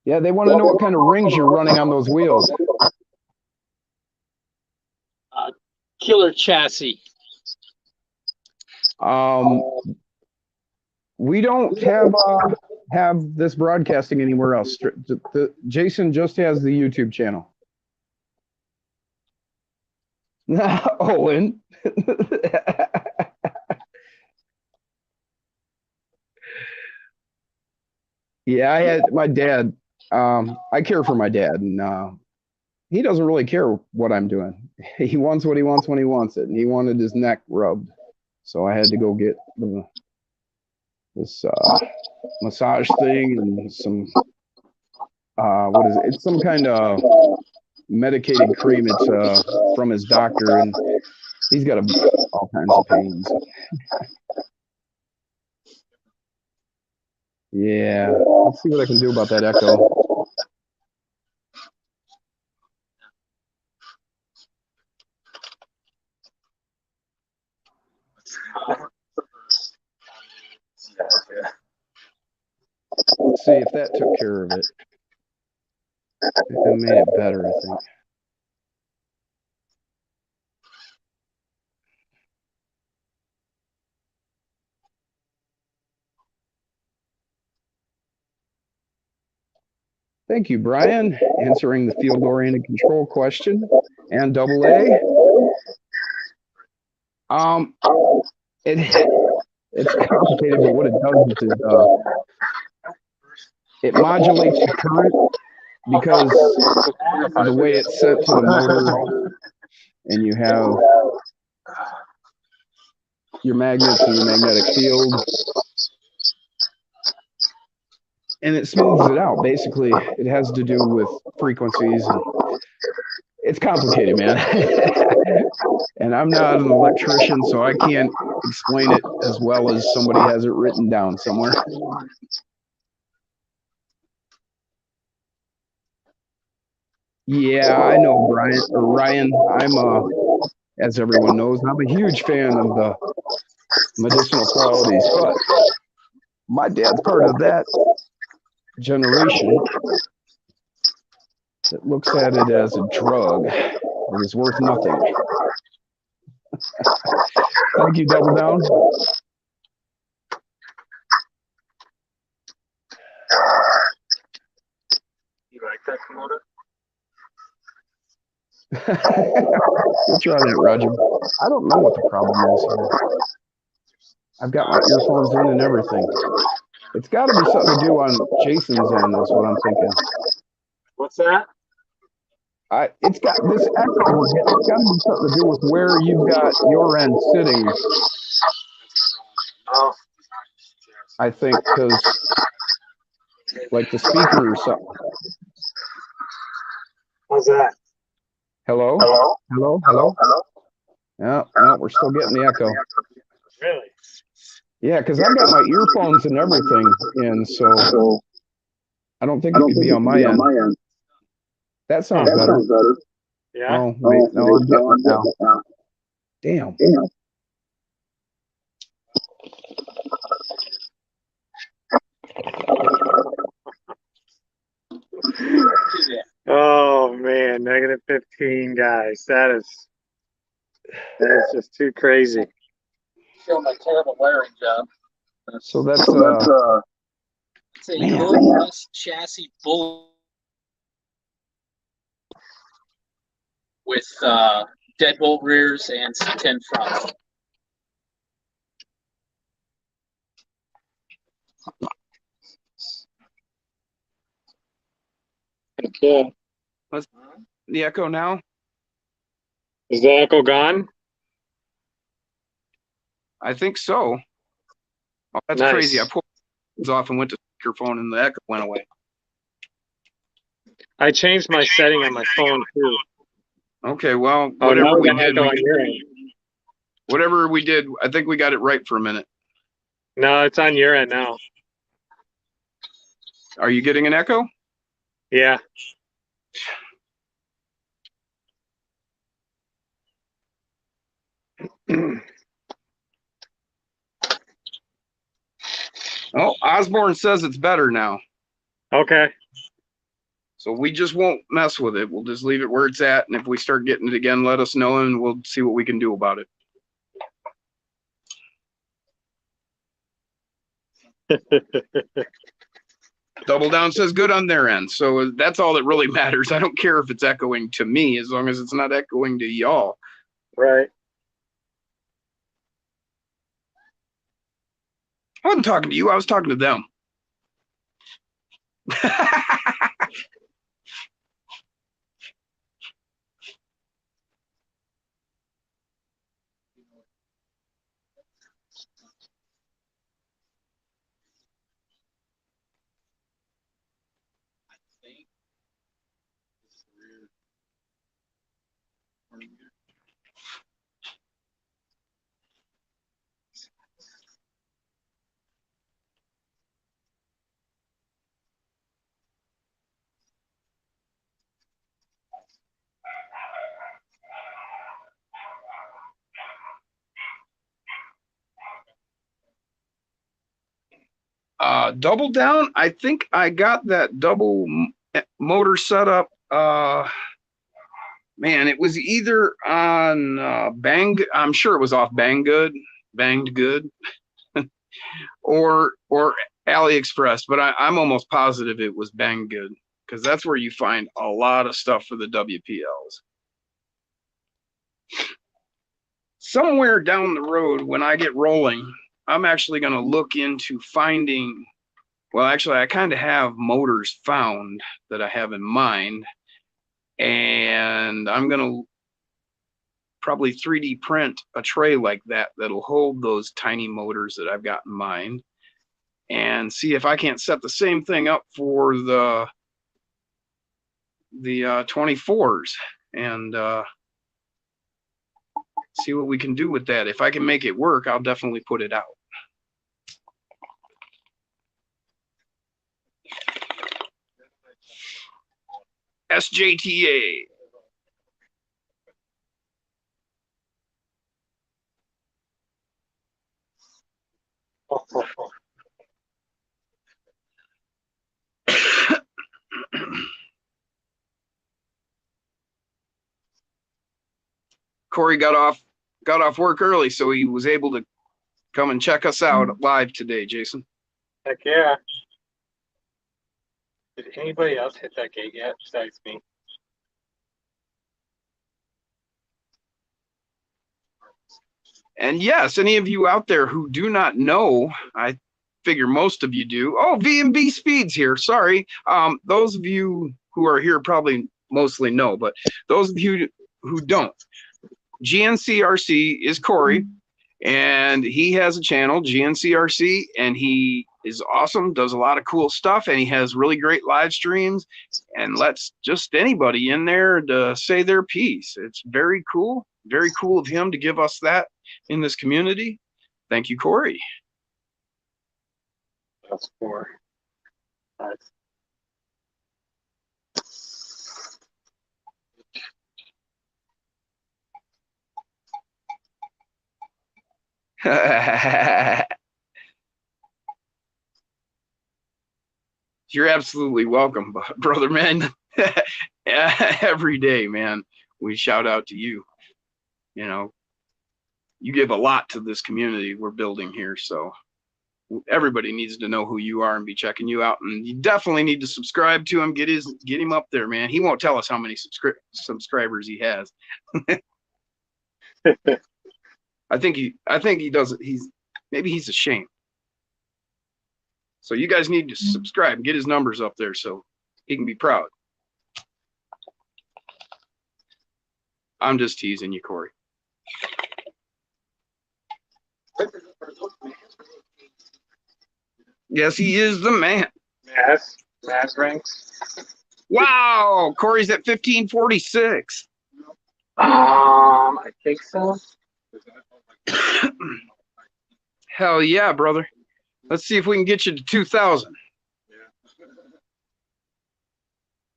[SPEAKER 1] Yeah, they want to know what kind of rings you're running on those wheels.
[SPEAKER 4] Killer chassis.
[SPEAKER 1] We don't have this broadcasting anywhere else. Jason just has the YouTube channel. Owen. Yeah, I had my dad. I care for my dad, and he doesn't really care what I'm doing. He wants what he wants when he wants it, and he wanted his neck rubbed. So I had to go get this massage thing and some what is it? It's some kind of medicated cream. It's from his doctor, and he's got all kinds of pains. Yeah, let's see what I can do about that echo. Let's see if that took care of it. It made it better, I think. Thank you, Brian, answering the field-oriented control question and double A. It's complicated, but what it does is it modulates the current because of the way it's sent to the motor, and you have your magnets and your magnetic field, and it smooths it out. Basically, it has to do with frequencies. It's complicated, man. And I'm not an electrician, so I can't explain it as well as somebody has it written down somewhere. Yeah, I know, Brian or Ryan. I'm as everyone knows, I'm a huge fan of the medicinal qualities, but my dad's part of that generation that looks at it as a drug that is worth nothing. Thank you, Double Down.
[SPEAKER 2] You like that Komodo?
[SPEAKER 1] We'll try that, Roger. I don't know what the problem is here. I've got my earphones in and everything. It's got to be something to do on Jason's end, is what I'm thinking.
[SPEAKER 2] What's that?
[SPEAKER 1] It's got this echo. It's got to be something to do with where you've got your end sitting.
[SPEAKER 2] Oh.
[SPEAKER 1] I think because, like the speaker or something.
[SPEAKER 2] How's that?
[SPEAKER 1] Hello?
[SPEAKER 2] Hello?
[SPEAKER 1] Hello? Hello? Hello? No, we're still getting the echo.
[SPEAKER 2] Really?
[SPEAKER 1] Yeah, because I've got my earphones and everything in, so I don't think it could be on my end. That sounds better.
[SPEAKER 2] Yeah?
[SPEAKER 1] Oh, wait, no, I'm getting it now. Damn.
[SPEAKER 2] Oh man, -15, guys. That is just too crazy.
[SPEAKER 4] Show my terrible wiring job.
[SPEAKER 1] So that's
[SPEAKER 4] It's a
[SPEAKER 1] Man.
[SPEAKER 4] hoodless chassis bull with deadbolt rears and C10 fronts.
[SPEAKER 2] Okay.
[SPEAKER 1] the echo now.
[SPEAKER 2] Is the echo gone?
[SPEAKER 1] I think so. Oh, that's
[SPEAKER 2] Nice.
[SPEAKER 1] crazy. I pulled it off and went to speakerphone, and the echo went away.
[SPEAKER 2] I changed my setting on my phone too.
[SPEAKER 1] Okay, well,
[SPEAKER 2] Oh,
[SPEAKER 1] whatever
[SPEAKER 2] now
[SPEAKER 1] we
[SPEAKER 2] the
[SPEAKER 1] did,
[SPEAKER 2] echo on your end.
[SPEAKER 1] whatever we did, I think we got it right for a minute.
[SPEAKER 2] No, it's on your end now.
[SPEAKER 1] Are you getting an echo?
[SPEAKER 2] Yeah.
[SPEAKER 1] Oh, Osborne says it's better now.
[SPEAKER 2] Okay.
[SPEAKER 1] So we just won't mess with it. We'll just leave it where it's at. And if we start getting it again, let us know and we'll see what we can do about it. Double Down says good on their end. So that's all that really matters. I don't care if it's echoing to me as long as it's not echoing to y'all.
[SPEAKER 2] Right.
[SPEAKER 1] I wasn't talking to you. I was talking to them. Double Down. I think I got that double motor setup. Man, it was either on Bang. I'm sure it was off Banged Good, or AliExpress. But I'm almost positive it was Banged Good because that's where you find a lot of stuff for the WPLs. Somewhere down the road, when I get rolling, I'm actually going to look into finding. Well, actually, I kind of have motors found that I have in mind. And I'm going to probably 3D print a tray like that that'll hold those tiny motors that I've got in mind, and see if I can't set the same thing up for the 24s and see what we can do with that. If I can make it work, I'll definitely put it out. SJTA. Corey got off work early, so he was able to come and check us out live today, Jason.
[SPEAKER 2] Heck yeah. Did anybody else hit that gate yet besides me?
[SPEAKER 1] And yes, any of you out there who do not know, I figure most of you do. Oh, VMB Speed's here. Sorry. Those of you who are here probably mostly know, but those of you who don't, GNCRC is Corey, and he has a channel, GNCRC, and he is awesome, does a lot of cool stuff, and he has really great live streams and lets just anybody in there to say their piece. It's very cool of him to give us that in this community. Thank you, Corey.
[SPEAKER 2] That's 4. Nice.
[SPEAKER 1] You're absolutely welcome, brother, man. Every day, man, we shout out to you. You know, you give a lot to this community we're building here, so everybody needs to know who you are and be checking you out. And you definitely need to subscribe to him. Get him up there, man. He won't tell us how many subscribers he has. I think he does. Maybe he's ashamed. So you guys need to subscribe and get his numbers up there so he can be proud. I'm just teasing you, Corey. Yes, he is the man.
[SPEAKER 2] Mass ranks.
[SPEAKER 1] Wow, Corey's at 1546.
[SPEAKER 2] I think so.
[SPEAKER 1] Hell yeah, brother. Let's see if we can get you to 2,000.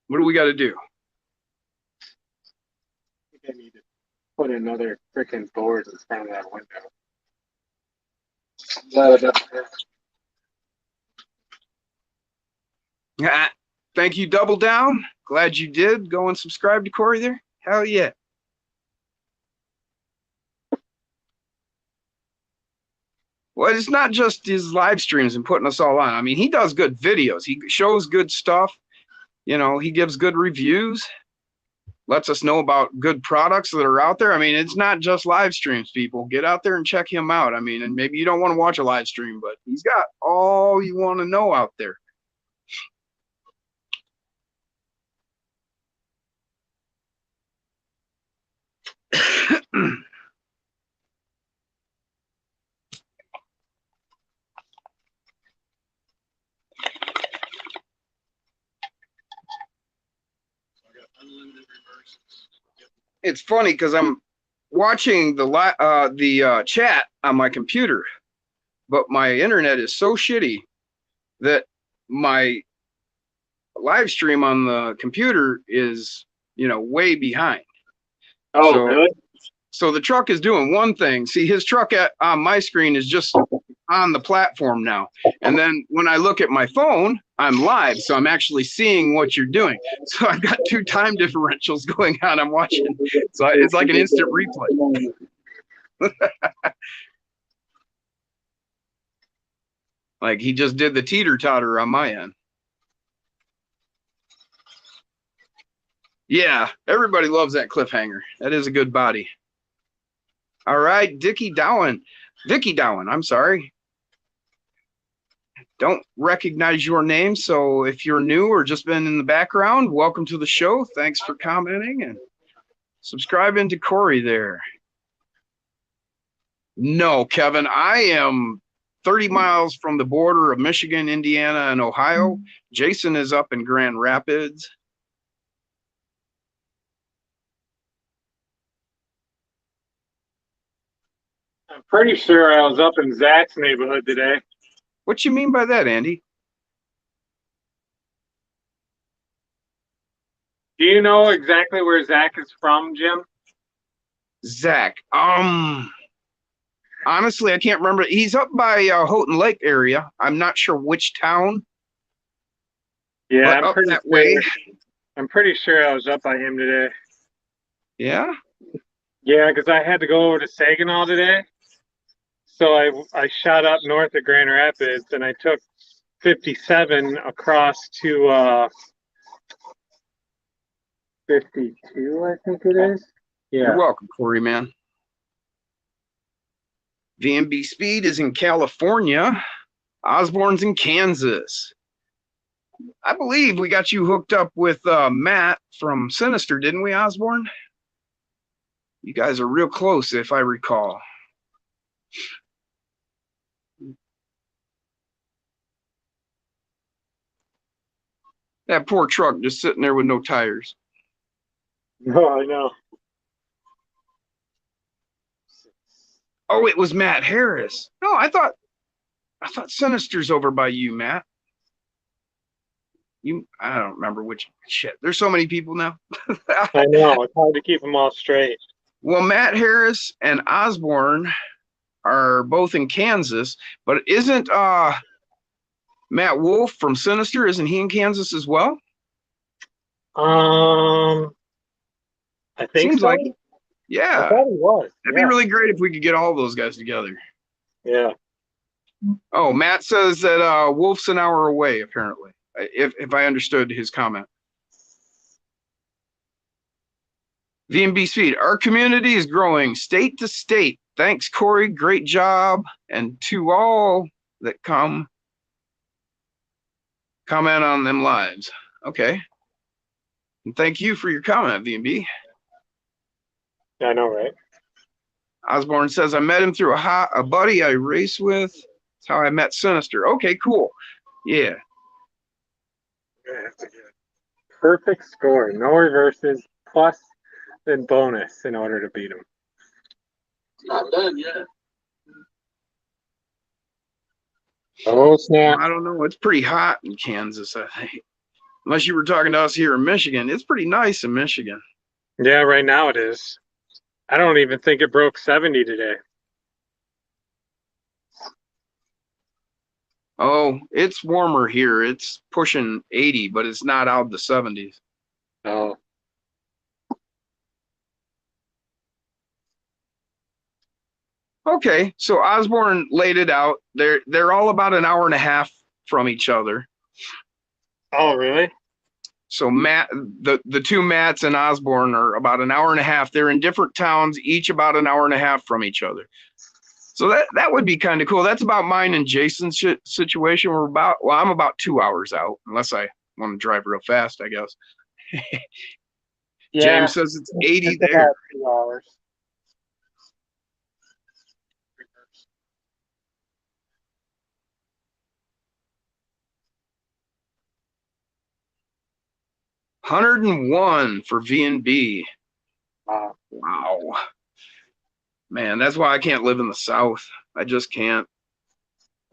[SPEAKER 1] What do we got to do?
[SPEAKER 2] I think I need to put another freaking board in front of that window.
[SPEAKER 1] Thank you, Double Down. Glad you did. Go and subscribe to Corey there. Hell yeah. Well, it's not just his live streams and putting us all on. I mean, he does good videos. He shows good stuff. You know, he gives good reviews, lets us know about good products that are out there. I mean, it's not just live streams, people. Get out there and check him out. I mean, and maybe you don't want to watch a live stream, but he's got all you want to know out there. It's funny because I'm watching the chat on my computer, but my internet is so shitty that my live stream on the computer is, you know, way behind.
[SPEAKER 2] Oh, really?
[SPEAKER 1] So the truck is doing one thing. See, his truck on my screen is just on the platform now. And then when I look at my phone, I'm live. So I'm actually seeing what you're doing. So I've got 2 time differentials going on. I'm watching. So it's like an instant replay. Like he just did the teeter-totter on my end. Yeah, everybody loves that cliffhanger. That is a good body. All right, Vicky Dowen, I'm sorry. Don't recognize your name, so if you're new or just been in the background, welcome to the show. Thanks for commenting and subscribing to Corey there. No, Kevin, I am 30 miles from the border of Michigan, Indiana, and Ohio. Jason is up in Grand Rapids.
[SPEAKER 2] I'm pretty sure I was up in Zach's neighborhood today.
[SPEAKER 1] What you mean by that, Andy?
[SPEAKER 2] Do you know exactly where Zach is from, Jim?
[SPEAKER 1] Zach, honestly, I can't remember. He's up by Houghton Lake area. I'm not sure which town.
[SPEAKER 2] Yeah,
[SPEAKER 1] I'm
[SPEAKER 2] pretty sure I was up by him today.
[SPEAKER 1] Yeah?
[SPEAKER 2] Yeah, because I had to go over to Saginaw today. So I shot up north of Grand Rapids and I took 57 across to 52, I think it is. Yeah.
[SPEAKER 1] You're welcome, Corey, man. VMB Speed is in California. Osborne's in Kansas. I believe we got you hooked up with Matt from Sinister, didn't we, Osborne? You guys are real close, if I recall. That poor truck just sitting there with no tires.
[SPEAKER 2] No, I know.
[SPEAKER 1] Oh, it was Matt Harris. No, I thought Sinister's over by you, Matt. I don't remember which shit. There's so many people now.
[SPEAKER 2] I know. It's hard to keep them all straight.
[SPEAKER 1] Well, Matt Harris and Osborne are both in Kansas, but isn't Matt Wolf from Sinister, isn't he in Kansas as well?
[SPEAKER 2] I think
[SPEAKER 1] Seems
[SPEAKER 2] so.
[SPEAKER 1] like, yeah.
[SPEAKER 2] I thought he was.
[SPEAKER 1] That'd be really great if we could get all those guys together.
[SPEAKER 2] Yeah.
[SPEAKER 1] Oh, Matt says that Wolf's an hour away, apparently, if I understood his comment. VMB Speed, our community is growing state to state. Thanks, Corey. Great job. And to all that comment on them lives. Okay. And thank you for your comment, VMB.
[SPEAKER 2] I know, right?
[SPEAKER 1] Osborne says, I met him through a buddy I race with. That's how I met Sinister. Okay, cool. Yeah.
[SPEAKER 2] Perfect score. No reverses, plus and bonus in order to beat him.
[SPEAKER 3] Not done yet.
[SPEAKER 2] Oh, snap.
[SPEAKER 1] I don't know. It's pretty hot in Kansas, I think. Unless you were talking to us here in Michigan. It's pretty nice in Michigan.
[SPEAKER 2] Yeah, right now it is. I don't even think it broke 70 today.
[SPEAKER 1] Oh, it's warmer here. It's pushing 80, but it's not out of the 70s.
[SPEAKER 2] Oh.
[SPEAKER 1] Okay, so Osborne laid it out. They're all about an hour and a half from each other.
[SPEAKER 2] Oh, really?
[SPEAKER 1] So Matt, the two Matts and Osborne are about an hour and a half. They're in different towns, each about an hour and a half from each other. So that would be kind of cool. That's about mine and Jason's situation. I'm about 2 hours out, unless I want to drive real fast, I guess.
[SPEAKER 2] Yeah,
[SPEAKER 1] James says it's 80
[SPEAKER 2] it's
[SPEAKER 1] there.
[SPEAKER 2] about 2 hours.
[SPEAKER 1] $101 for VNB.
[SPEAKER 2] Wow.
[SPEAKER 1] Wow. Man, that's why I can't live in the South. I just can't.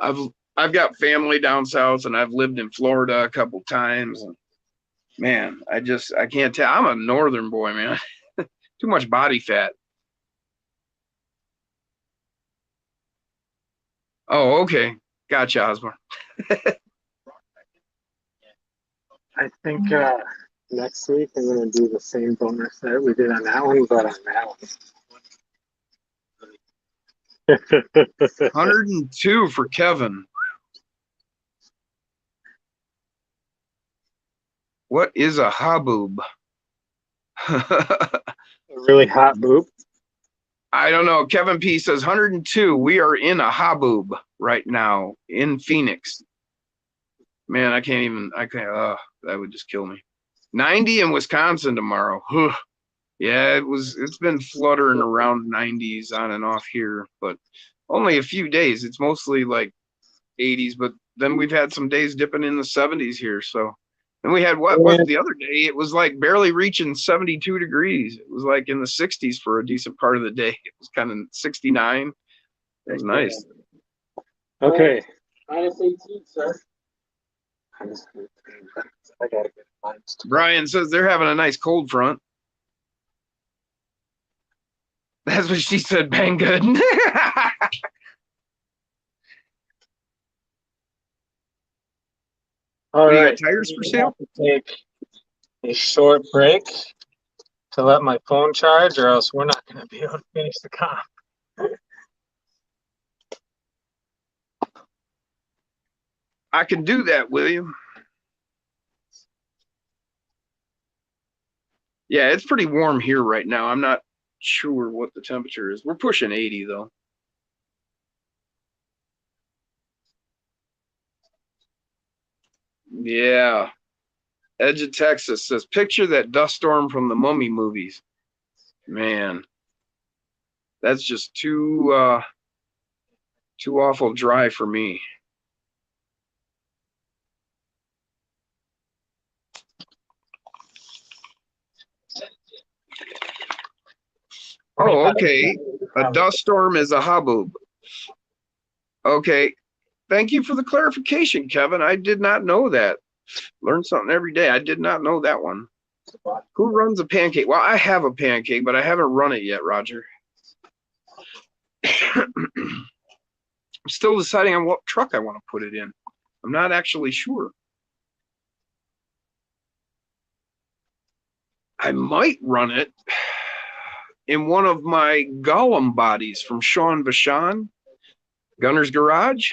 [SPEAKER 1] I've got family down south, and I've lived in Florida a couple times. And man, I can't tell. I'm a northern boy, man. Too much body fat. Oh, okay. Gotcha, Osborne.
[SPEAKER 2] I think next week I'm gonna do the same bonus that we did on that one, but on that one.
[SPEAKER 1] 102 for Kevin. What is a haboob?
[SPEAKER 2] A really hot boob.
[SPEAKER 1] I don't know. Kevin P says 102. We are in a haboob right now in Phoenix. Man, I can't. That would just kill me. 90 in Wisconsin tomorrow. Yeah, it's been fluttering around 90s on and off here, but only a few days. It's mostly like 80s, but then we've had some days dipping in the 70s here. So, and we had what the other day? It was like barely reaching 72 degrees. It was like in the 60s for a decent part of the day. It was kind of 69. It was nice.
[SPEAKER 2] Okay.
[SPEAKER 4] -18, sir.
[SPEAKER 2] I gotta get mine.
[SPEAKER 1] Brian says they're having a nice cold front. That's what she said. Bang good.
[SPEAKER 2] All
[SPEAKER 1] You got
[SPEAKER 2] right.
[SPEAKER 1] tires for sale?
[SPEAKER 2] Take a short break to let my phone charge, or else we're not going to be able to finish the comp.
[SPEAKER 1] I can do that, William. Yeah, it's pretty warm here right now. I'm not sure what the temperature is. We're pushing 80 though. Yeah. Edge of Texas says, picture that dust storm from the Mummy movies. Man, that's just too awful dry for me. Oh, okay. A dust storm is a haboob. Okay. Thank you for the clarification, Kevin. I did not know that. Learn something every day. I did not know that one. Who runs a pancake? Well, I have a pancake, but I haven't run it yet, Roger. I'm still deciding on what truck I want to put it in. I'm not actually sure. I might run it in one of my Gollum bodies from Sean Vachon, Gunner's Garage.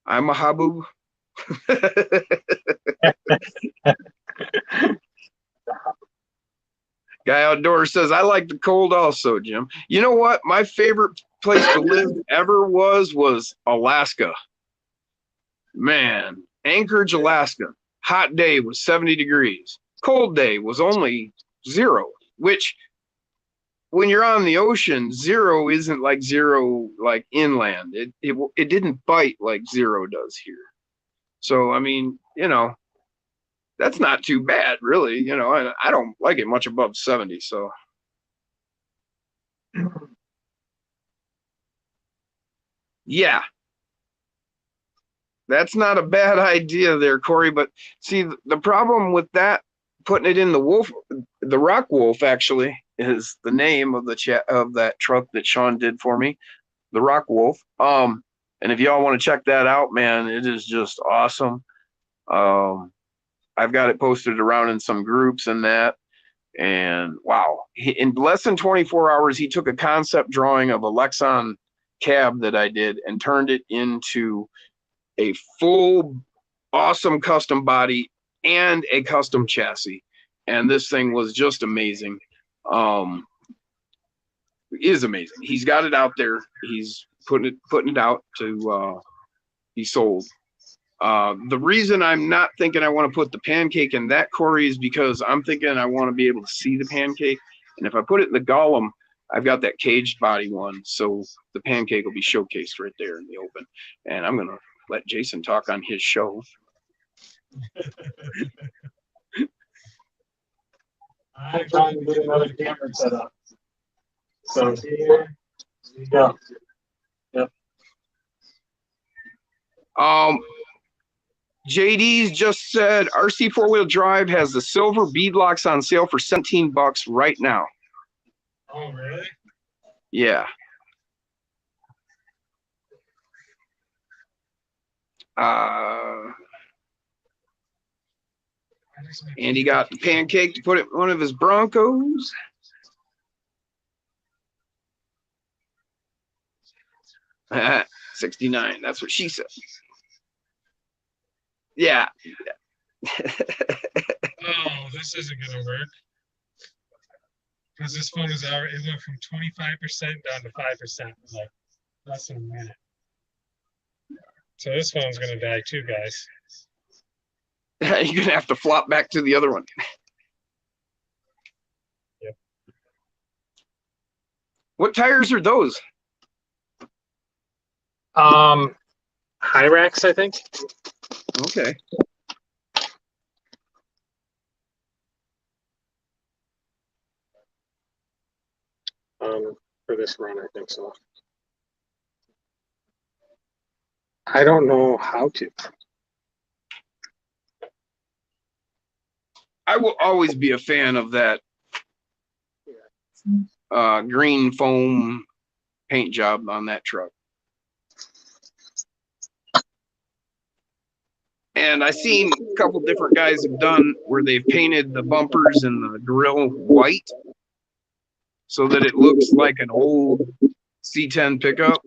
[SPEAKER 1] I'm a haboob. Guy Outdoors says, I like the cold also, Jim. You know what? My favorite place to live ever was Alaska. Man, Anchorage, Alaska. Hot day was 70 degrees. Cold day was only 0, which when you're on the ocean, 0 isn't like 0 like inland. It didn't bite like 0 does here. So, I mean, you know, that's not too bad, really. You know, I don't like it much above 70. So, yeah, that's not a bad idea there, Corey. But see, the problem with that, putting it in the Rock Wolf actually is the name of that truck that Sean did for me, the Rock Wolf. And if y'all want to check that out, man, it is just awesome. I've got it posted around in some groups and that. And wow, in less than 24 hours, he took a concept drawing of a Lexan cab that I did and turned it into a full awesome custom body and a custom chassis. And this thing was just amazing. It is amazing. He's got it out there. He's putting it out to be sold. The reason I'm not thinking I want to put the pancake in that, Corey, is because I'm thinking I want to be able to see the pancake. And if I put it in the Gollum, I've got that caged body one. So the pancake will be showcased right there in the open. And I'm going to let Jason talk on his show.
[SPEAKER 2] I'm trying to get another camera set up. So here we go. Yep.
[SPEAKER 1] JD's just said RC 4-wheel drive has the silver beadlocks on sale for $17 right now.
[SPEAKER 2] Oh, really?
[SPEAKER 1] Yeah. And he got the pancake to put it in one of his Broncos. $69. That's what she said. Yeah.
[SPEAKER 6] Oh, this isn't gonna work. Because this phone is already, it went from 25% down to 5% in like less than a minute. So this phone's gonna die too, guys.
[SPEAKER 1] You're gonna have to flop back to the other one.
[SPEAKER 6] Yep.
[SPEAKER 1] What tires are those?
[SPEAKER 4] Hyrax, I think.
[SPEAKER 1] Okay.
[SPEAKER 4] For this run, I think so. I don't know how to.
[SPEAKER 1] I will always be a fan of that green foam paint job on that truck. And I've seen a couple different guys have done where they've painted the bumpers and the grill white so that it looks like an old C10 pickup.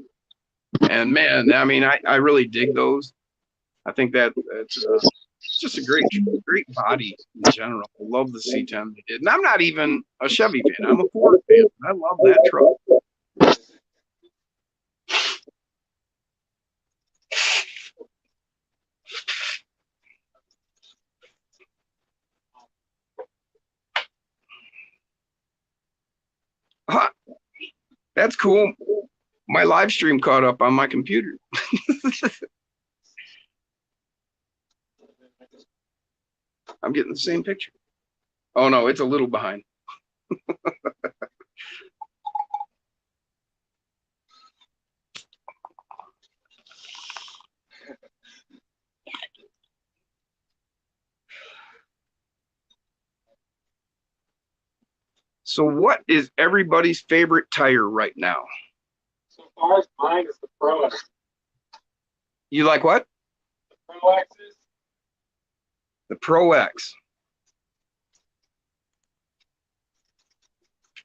[SPEAKER 1] And man, I mean, I really dig those. I think that it's just a great body in general. I love the C10 they did. And I'm not even a Chevy fan. I'm a Ford fan. I love that truck. Huh. That's cool. My live stream caught up on my computer. I'm getting the same picture. Oh no, it's a little behind. So what is everybody's favorite tire right now?
[SPEAKER 2] So far as mine is the Pro X.
[SPEAKER 1] You like what?
[SPEAKER 2] The Pro X's.
[SPEAKER 1] The Pro X.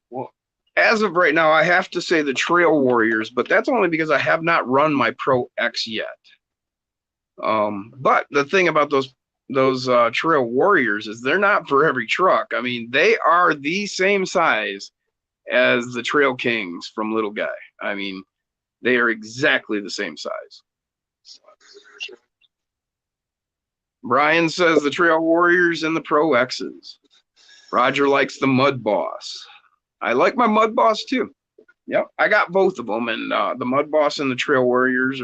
[SPEAKER 1] Well, as of right now, I have to say the Trail Warriors, but that's only because I have not run my Pro X yet. But the thing about those Trail Warriors is they're not for every truck. I mean, they are the same size as the Trail Kings from Little Guy. I mean, they are exactly the same size. Brian says the Trail Warriors and the Pro X's. Roger likes the Mud Boss. I like my Mud Boss too. Yep, I got both of them, and the Mud Boss and the Trail Warriors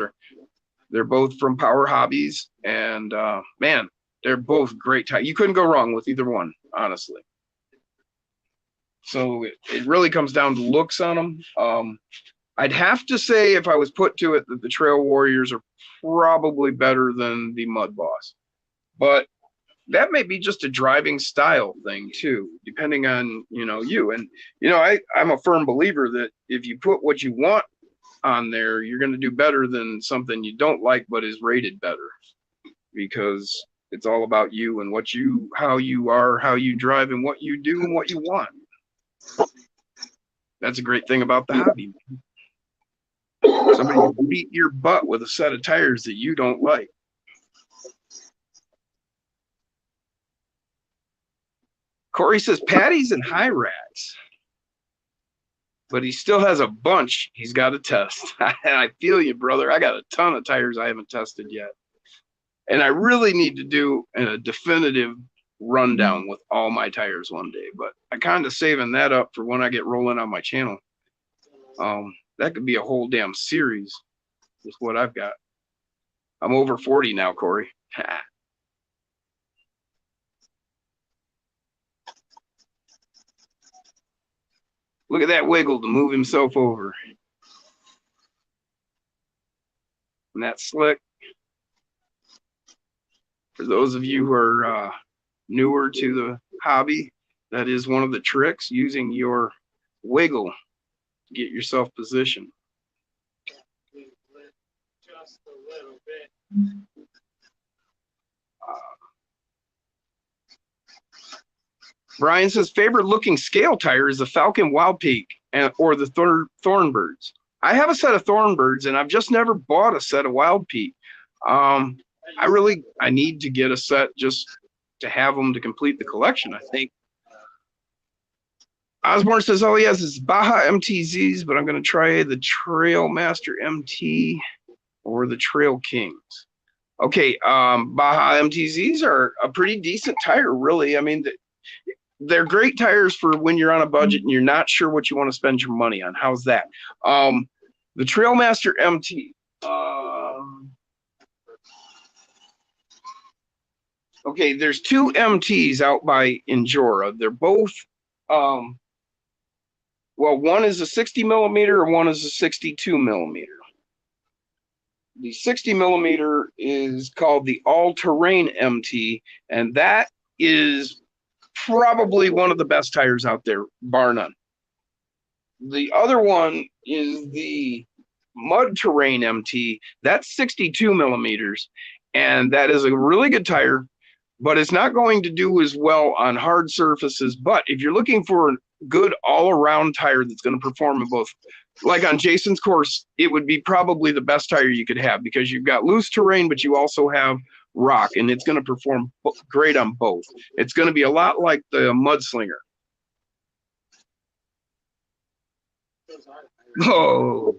[SPEAKER 1] they're both from Power Hobbies, and man, they're both great tires. You couldn't go wrong with either one, honestly. So it really comes down to looks on them. I'd have to say, if I was put to it, that the Trail Warriors are probably better than the Mud Boss. But that may be just a driving style thing too, depending on, you. And, I'm a firm believer that if you put what you want on there, you're going to do better than something you don't like, but is rated better, because it's all about you and how you are, how you drive, and what you do and what you want. That's a great thing about the hobby. Somebody can beat your butt with a set of tires that you don't like. Corey says Patty's and Hyrax, but he still has a bunch he's got to test. I feel you, brother. I got a ton of tires I haven't tested yet. And I really need to do a definitive rundown with all my tires one day, but I kind of saving that up for when I get rolling on my channel. That could be a whole damn series with what I've got. I'm over 40 now, Corey. Look at that wiggle to move himself over. And that's slick. For those of you who are newer to the hobby, that is one of the tricks, using your wiggle to get yourself positioned.
[SPEAKER 2] Just a little bit.
[SPEAKER 1] Brian says favorite looking scale tire is the Falcon Wild Peak or the Thornbirds. I have a set of Thornbirds and I've just never bought a set of Wild Peak. I need to get a set just to have them to complete the collection, I think. Osborne says all he has is Baja MTZs, but I'm going to try the Trailmaster MT or the Trail Kings. Okay, Baja MTZs are a pretty decent tire, really. I mean, they're great tires for when you're on a budget and you're not sure what you want to spend your money on. How's that? The Trailmaster MT. Okay, there's two MTs out by Injora. They're both, well, one is a 60 millimeter and one is a 62 millimeter. The 60 millimeter is called the All-Terrain MT, and that is probably one of the best tires out there, bar none. The other one is the Mud Terrain MT. That's 62 millimeters, and that is a really good tire, but it's not going to do as well on hard surfaces. But if you're looking for a good all-around tire that's going to perform in both, like on Jason's course, it would be probably the best tire you could have because you've got loose terrain, but you also have rock, and it's going to perform great on both. It's going to be a lot like the Mudslinger. Oh.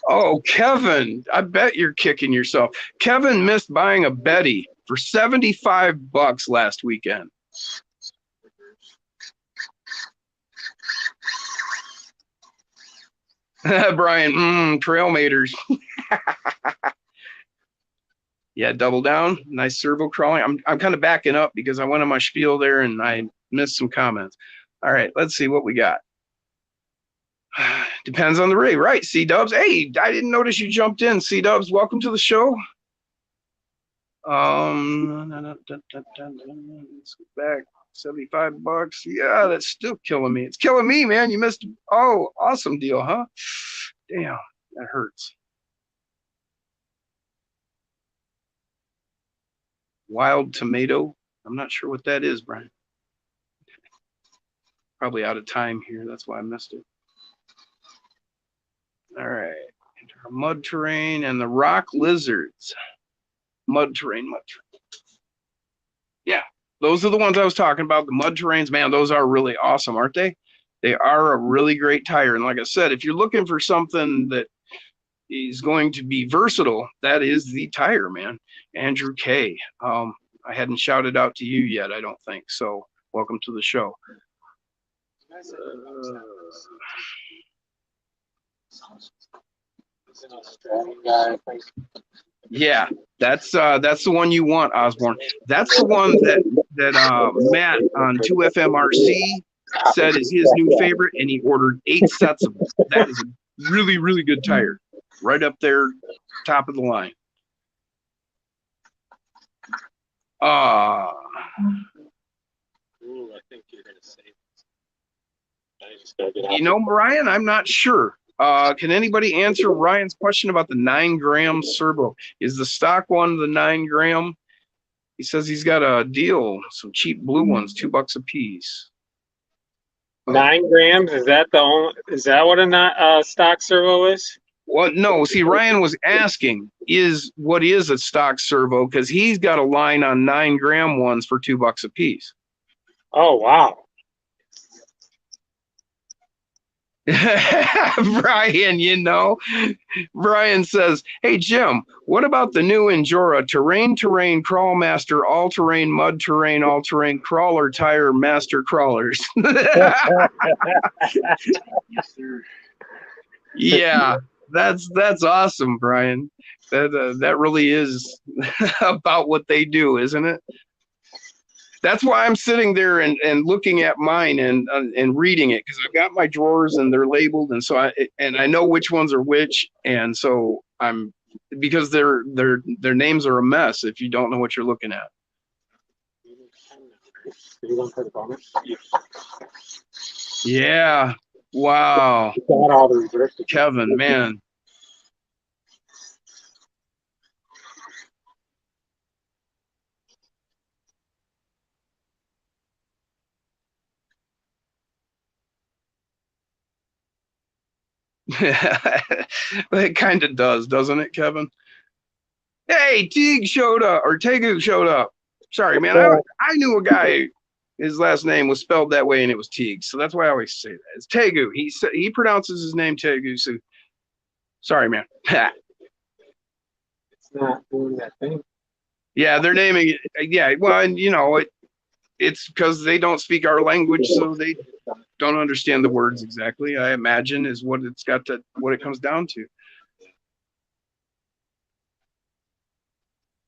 [SPEAKER 1] Oh, Kevin, I bet you're kicking yourself. Kevin missed buying a Betty for $75 last weekend. Brian, Trailmaters. Yeah, double down. Nice servo crawling. I'm kind of backing up because I went on my spiel there and I missed some comments. All right, let's see what we got. Depends on the rig, right? C-Dubs. Hey, I didn't notice you jumped in. C-Dubs, welcome to the show. Let's go back. $75. Yeah, that's still killing me. It's killing me, man. You missed. Oh, awesome deal, huh? Damn, that hurts. Wild tomato. I'm not sure what that is, Brian. Probably out of time here. That's why I missed it. All right. Our Mud Terrain and the Rock Lizards. Mud Terrain. Yeah, those are the ones I was talking about. The Mud Terrains, man, those are really awesome, aren't they? They are a really great tire. And like I said, if you're looking for something that is going to be versatile, that is the tire, man. Andrew K. I hadn't shouted out to you yet, I don't think. So welcome to the show. Yeah, that's the one you want, Osborne. That's the one that Matt on 2FMRC said is his new favorite, and he ordered 8 sets of them. That is a really, really good tire. Right up there, top of the line.
[SPEAKER 6] Ooh, I think you're gonna save it. I just gotta get out.
[SPEAKER 1] You know, Ryan, I'm not sure. Can anybody answer Ryan's question about the 9-gram servo? Is the stock one the 9-gram? He says he's got a deal, some cheap blue ones, $2 a piece.
[SPEAKER 6] 9 grams? Is that the only? Is that what a stock servo is?
[SPEAKER 1] Well, no. See, Ryan was asking, what is a stock servo? Because he's got a line on 9-gram ones for $2 a piece.
[SPEAKER 6] Oh wow!
[SPEAKER 1] Brian, Brian says, hey, Jim, what about the new Injora Terrain Crawlmaster All-Terrain Mud Terrain All-Terrain Crawler Tire Master Crawlers? Yeah, that's awesome, Brian. That really is about what they do, isn't it? That's why I'm sitting there and looking at mine and reading it, because I've got my drawers and they're labeled, and so I know which ones are which, and so I'm because their names are a mess if you don't know what you're looking at. Yeah. Wow.
[SPEAKER 2] Got all the reverses.
[SPEAKER 1] Kevin, man. It kind of does, doesn't it, Kevin? Hey, Teague showed up, or Tegu showed up. Sorry, man. I knew a guy. His last name was spelled that way, and it was Teague. So that's why I always say that. It's Tegu. He pronounces his name Tegu. So sorry, man.
[SPEAKER 2] It's not doing that thing.
[SPEAKER 1] Yeah, they're naming it. Yeah, well, and you know it's because they don't speak our language, so they don't understand the words exactly. I imagine is what it comes down to.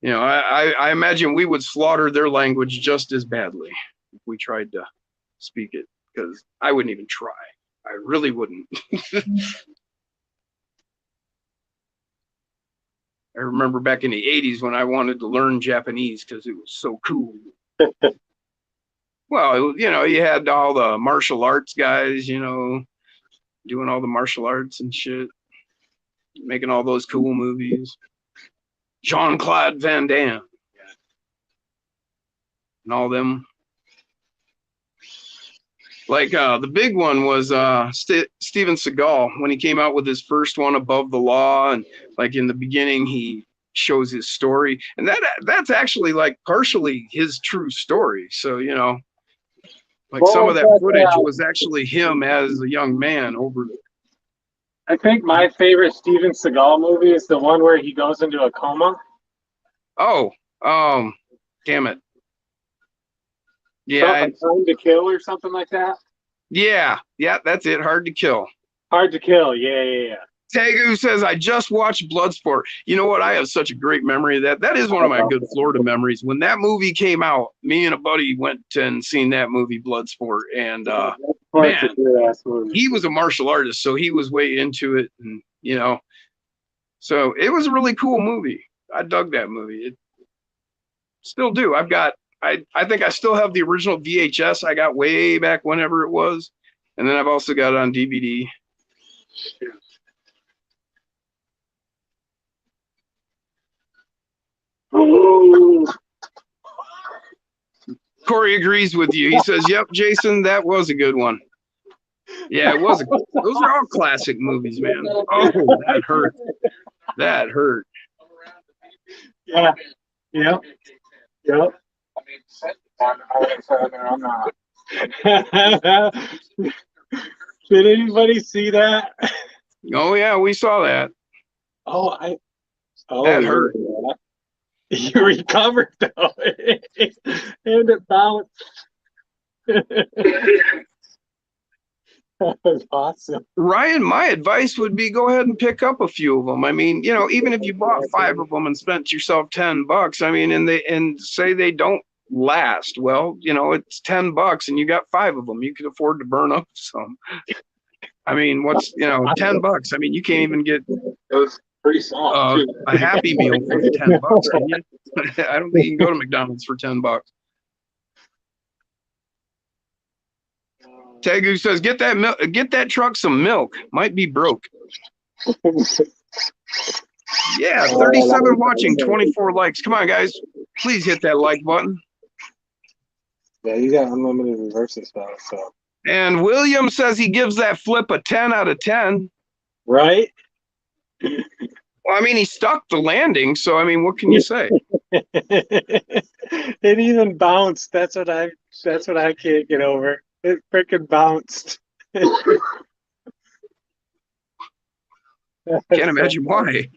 [SPEAKER 1] You know, I imagine we would slaughter their language just as badly if we tried to speak it, because I wouldn't even try. I really wouldn't. I remember back in the 80s when I wanted to learn Japanese because it was so cool. Well, you know, you had all the martial arts guys, you know, doing all the martial arts and shit, making all those cool movies. Jean-Claude Van Damme and all them. Like the big one was Steven Seagal when he came out with his first one, Above the Law, and like in the beginning he shows his story, and that's actually like partially his true story. So you know, like some of that footage was actually him as a young man over.
[SPEAKER 2] I think my favorite Steven Seagal movie is the one where he goes into a coma.
[SPEAKER 1] Oh, damn it.
[SPEAKER 2] Yeah, Time to Kill or something like that.
[SPEAKER 1] Yeah, that's it. Hard to Kill.
[SPEAKER 2] Hard to Kill. Yeah.
[SPEAKER 1] Tegu says, I just watched Bloodsport. You know what? I have such a great memory of that. That is one of my good Florida memories. When that movie came out, me and a buddy went and seen that movie, Bloodsport. And man, he was a martial artist, so he was way into it. And, you know, so it was a really cool movie. I dug that movie. It still do. I think I still have the original VHS I got way back whenever it was. And then I've also got it on DVD. Corey agrees with you. He says, yep, Jason, that was a good one. Yeah, it was. Those are all classic movies, man. Oh, that hurt. That hurt.
[SPEAKER 2] Yeah. Yep. I'm not. Did anybody see that?
[SPEAKER 1] Oh yeah, we saw that. That hurt.
[SPEAKER 2] You recovered though, and it bounced. That was awesome.
[SPEAKER 1] Ryan, my advice would be go ahead and pick up a few of them. I mean, you know, even if you bought 5 of them and spent yourself $10, I mean, and say they don't last, well, you know, it's $10 and you got 5 of them. You could afford to burn up some. I mean, what's, you know, $10? I mean, you can't even get
[SPEAKER 2] pretty small,
[SPEAKER 1] a Happy Meal for $10, can you? I don't think you can go to McDonald's for $10. Tegu says, get that truck some milk. Might be broke. Yeah, 37 watching, 24 likes. Come on, guys. Please hit that like button.
[SPEAKER 2] Yeah, you got unlimited reverses now, so.
[SPEAKER 1] And William says he gives that flip a 10 out of 10.
[SPEAKER 2] Right?
[SPEAKER 1] Well, I mean, he stuck the landing, so I mean, what can you say?
[SPEAKER 2] It even bounced. That's what I can't get over. It freaking bounced.
[SPEAKER 1] Can't imagine why.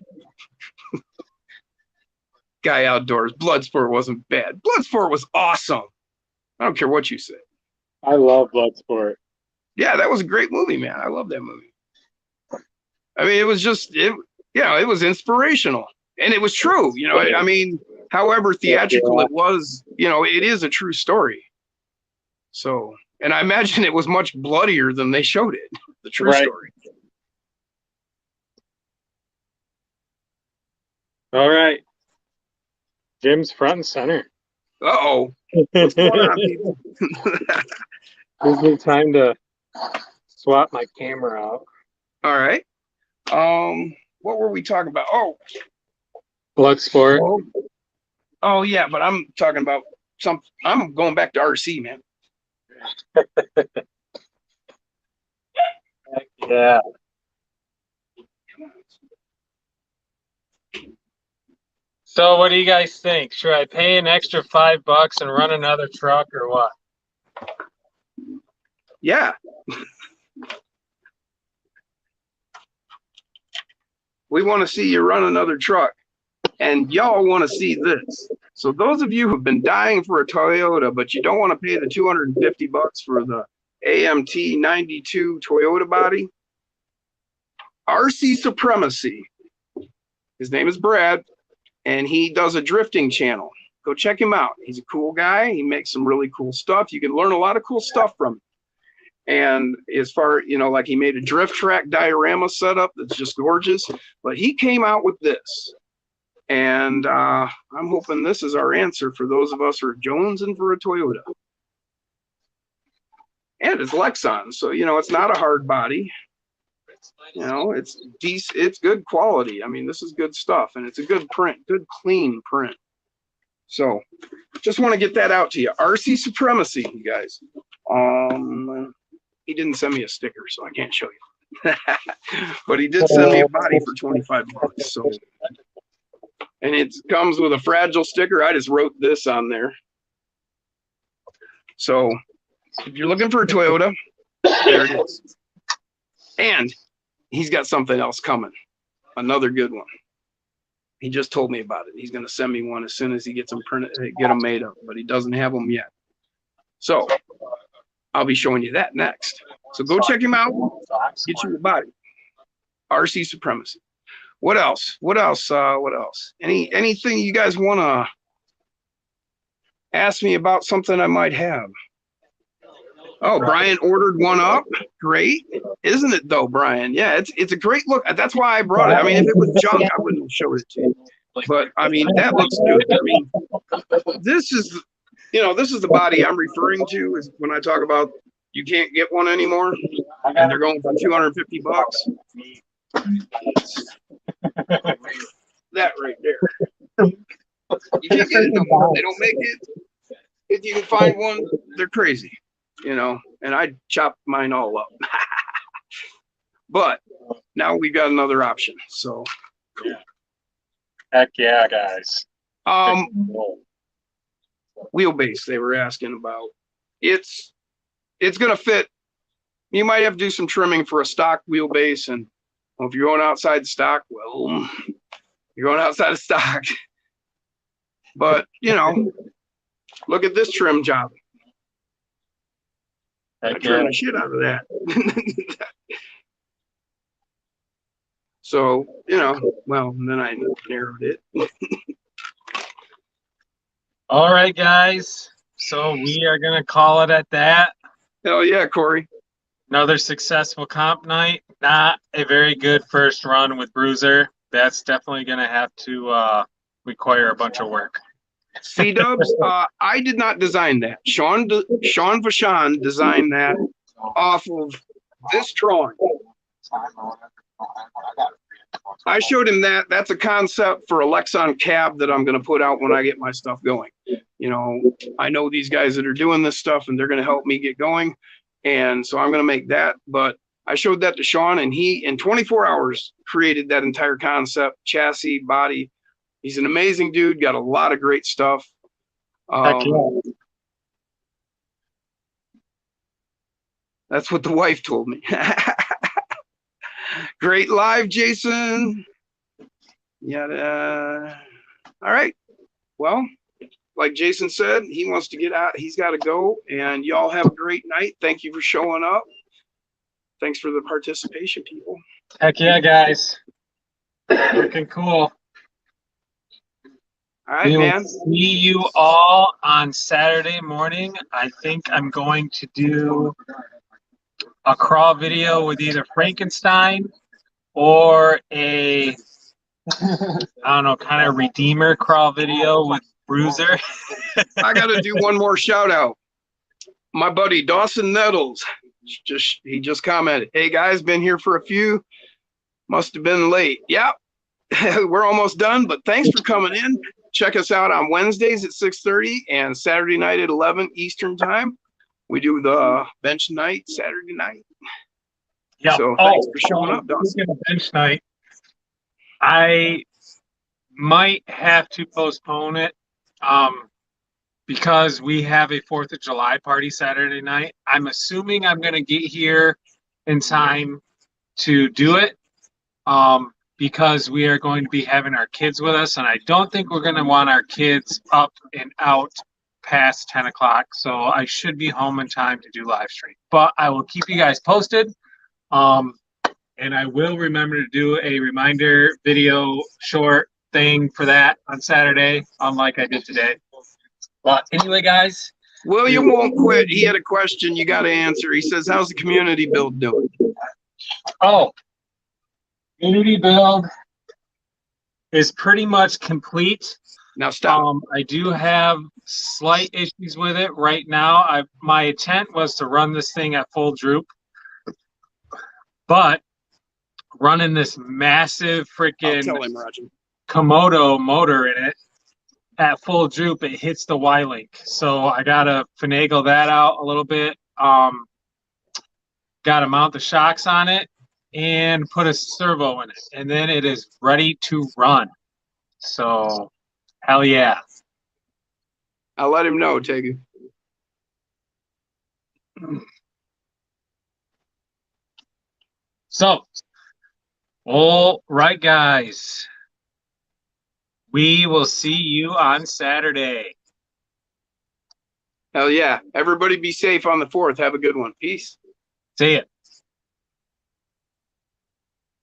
[SPEAKER 1] Guy Outdoors. Bloodsport wasn't bad. Bloodsport was awesome. I don't care what you say.
[SPEAKER 2] I love Bloodsport.
[SPEAKER 1] Yeah, that was a great movie, man. I love that movie. I mean, it was just, it was inspirational. And it was true. You know, I mean, however theatrical it was, you know, it is a true story. So, and I imagine it was much bloodier than they showed it, the true story.
[SPEAKER 6] All right. Jim's front and center.
[SPEAKER 1] Uh-oh. What's going on, people?
[SPEAKER 6] Gives me time to swap my camera out.
[SPEAKER 1] All right. What were we talking about?
[SPEAKER 6] Bloodsport.
[SPEAKER 1] Oh yeah, but I'm talking about I'm going back to RC, man.
[SPEAKER 6] Yeah. So what do you guys think? Should I pay an extra $5 and run another truck or what?
[SPEAKER 1] Yeah. We want to see you run another truck. And y'all want to see this. So those of you who've been dying for a Toyota, but you don't want to pay the $250 for the AMT 92 Toyota body, RC Supremacy. His name is Brad, and he does a drifting channel. Go check him out. He's a cool guy. He makes some really cool stuff. You can learn a lot of cool stuff from him. And as far, like he made a drift track diorama setup that's just gorgeous. But he came out with this. And I'm hoping this is our answer for those of us who are jonesing for a Toyota. And it's Lexan, so it's not a hard body. It's decent, it's good quality. I mean, this is good stuff, and it's a good print, good clean print. So just want to get that out to you. RC Supremacy, you guys. He didn't send me a sticker, so I can't show you. But he did send me a body for $25. So. And it comes with a fragile sticker. I just wrote this on there. So if you're looking for a Toyota, there it is. And he's got something else coming. Another good one. He just told me about it. He's going to send me one as soon as he gets them printed, get them made up, but he doesn't have them yet. So I'll be showing you that next. So go check him out. Get you a body. RC Supremacy. What else? What else? Anything you guys want to ask me about something I might have? Oh, Brian ordered one up. Great. Isn't it though, Brian? Yeah, it's a great look. That's why I brought it. I mean, if it was junk, I wouldn't have showed it to you. But I mean, that looks good. I mean, this is the body I'm referring to is when I talk about you can't get one anymore and they're going for $250. That right there. You can't get it no more. They don't make it. If you can find one, they're crazy, and I chopped mine all up. But now we've got another option. So
[SPEAKER 6] Heck yeah, guys.
[SPEAKER 1] Wheelbase they were asking about. It's gonna fit. You might have to do some trimming for a stock wheelbase, and if you're going outside stock, well, you're going outside of stock. But, look at this trim job. I trimmed the shit out of that. So, well, then I narrowed it.
[SPEAKER 6] All right, guys. So we are going to call it at that.
[SPEAKER 1] Hell yeah, Corey.
[SPEAKER 6] Another successful comp night. Not a very good first run with Bruiser. That's definitely going to have to require a bunch of work.
[SPEAKER 1] C-Dubs, I did not design that. Sean Vachon designed that off of this drawing. I showed him that. That's a concept for a Lexan cab that I'm going to put out when I get my stuff going. I know these guys that are doing this stuff, and they're going to help me get going. And so I'm going to make that. But I showed that to Sean, and he, in 24 hours, created that entire concept, chassis, body. He's an amazing dude, got a lot of great stuff. That's what the wife told me. Great live, Jason. Yeah. All right. Well, like Jason said, he wants to get out. He's got to go. And y'all have a great night. Thank you for showing up. Thanks for the participation, people.
[SPEAKER 6] Heck yeah, guys. Looking cool.
[SPEAKER 1] All right,
[SPEAKER 6] we will
[SPEAKER 1] man.
[SPEAKER 6] See you all on Saturday morning. I think I'm going to do a crawl video with either Frankenstein or a
[SPEAKER 4] I don't know, kind of redeemer crawl video with Bruiser.
[SPEAKER 1] I got to do one more shout out. My buddy Dawson Nettles, he just commented, "Hey guys, been here for a few. Must have been late." Yeah, we're almost done, but thanks for coming in. Check us out on Wednesdays at 6:30 and Saturday night at 11 Eastern time. We do the bench night Saturday night.
[SPEAKER 4] Yeah.
[SPEAKER 1] So thanks for showing up, Dawson.
[SPEAKER 4] Speaking of bench night, I might have to postpone it because we have a 4th of July party Saturday night. I'm assuming I'm going to get here in time to do it because we are going to be having our kids with us, and I don't think we're going to want our kids up and out past 10 o'clock, so I should be home in time to do live stream. But I will keep you guys posted. And I will remember to do a reminder video short thing for that on Saturday, unlike I did today. But anyway, guys.
[SPEAKER 1] William won't quit. He had a question you got to answer. He says, "How's the community build doing?"
[SPEAKER 4] Oh, community build is pretty much complete.
[SPEAKER 1] Now stop.
[SPEAKER 4] I do have slight issues with it right now. My intent was to run this thing at full droop, but running this massive freaking Komodo motor in it at full droop, it hits the Y-link. So I gotta finagle that out a little bit. Gotta mount the shocks on it and put a servo in it, and then it is ready to run. So hell yeah.
[SPEAKER 1] I'll let him know, Tegu.
[SPEAKER 4] So, all right, guys. We will see you on Saturday.
[SPEAKER 1] Hell yeah. Everybody be safe on the 4th. Have a good one. Peace.
[SPEAKER 4] See ya.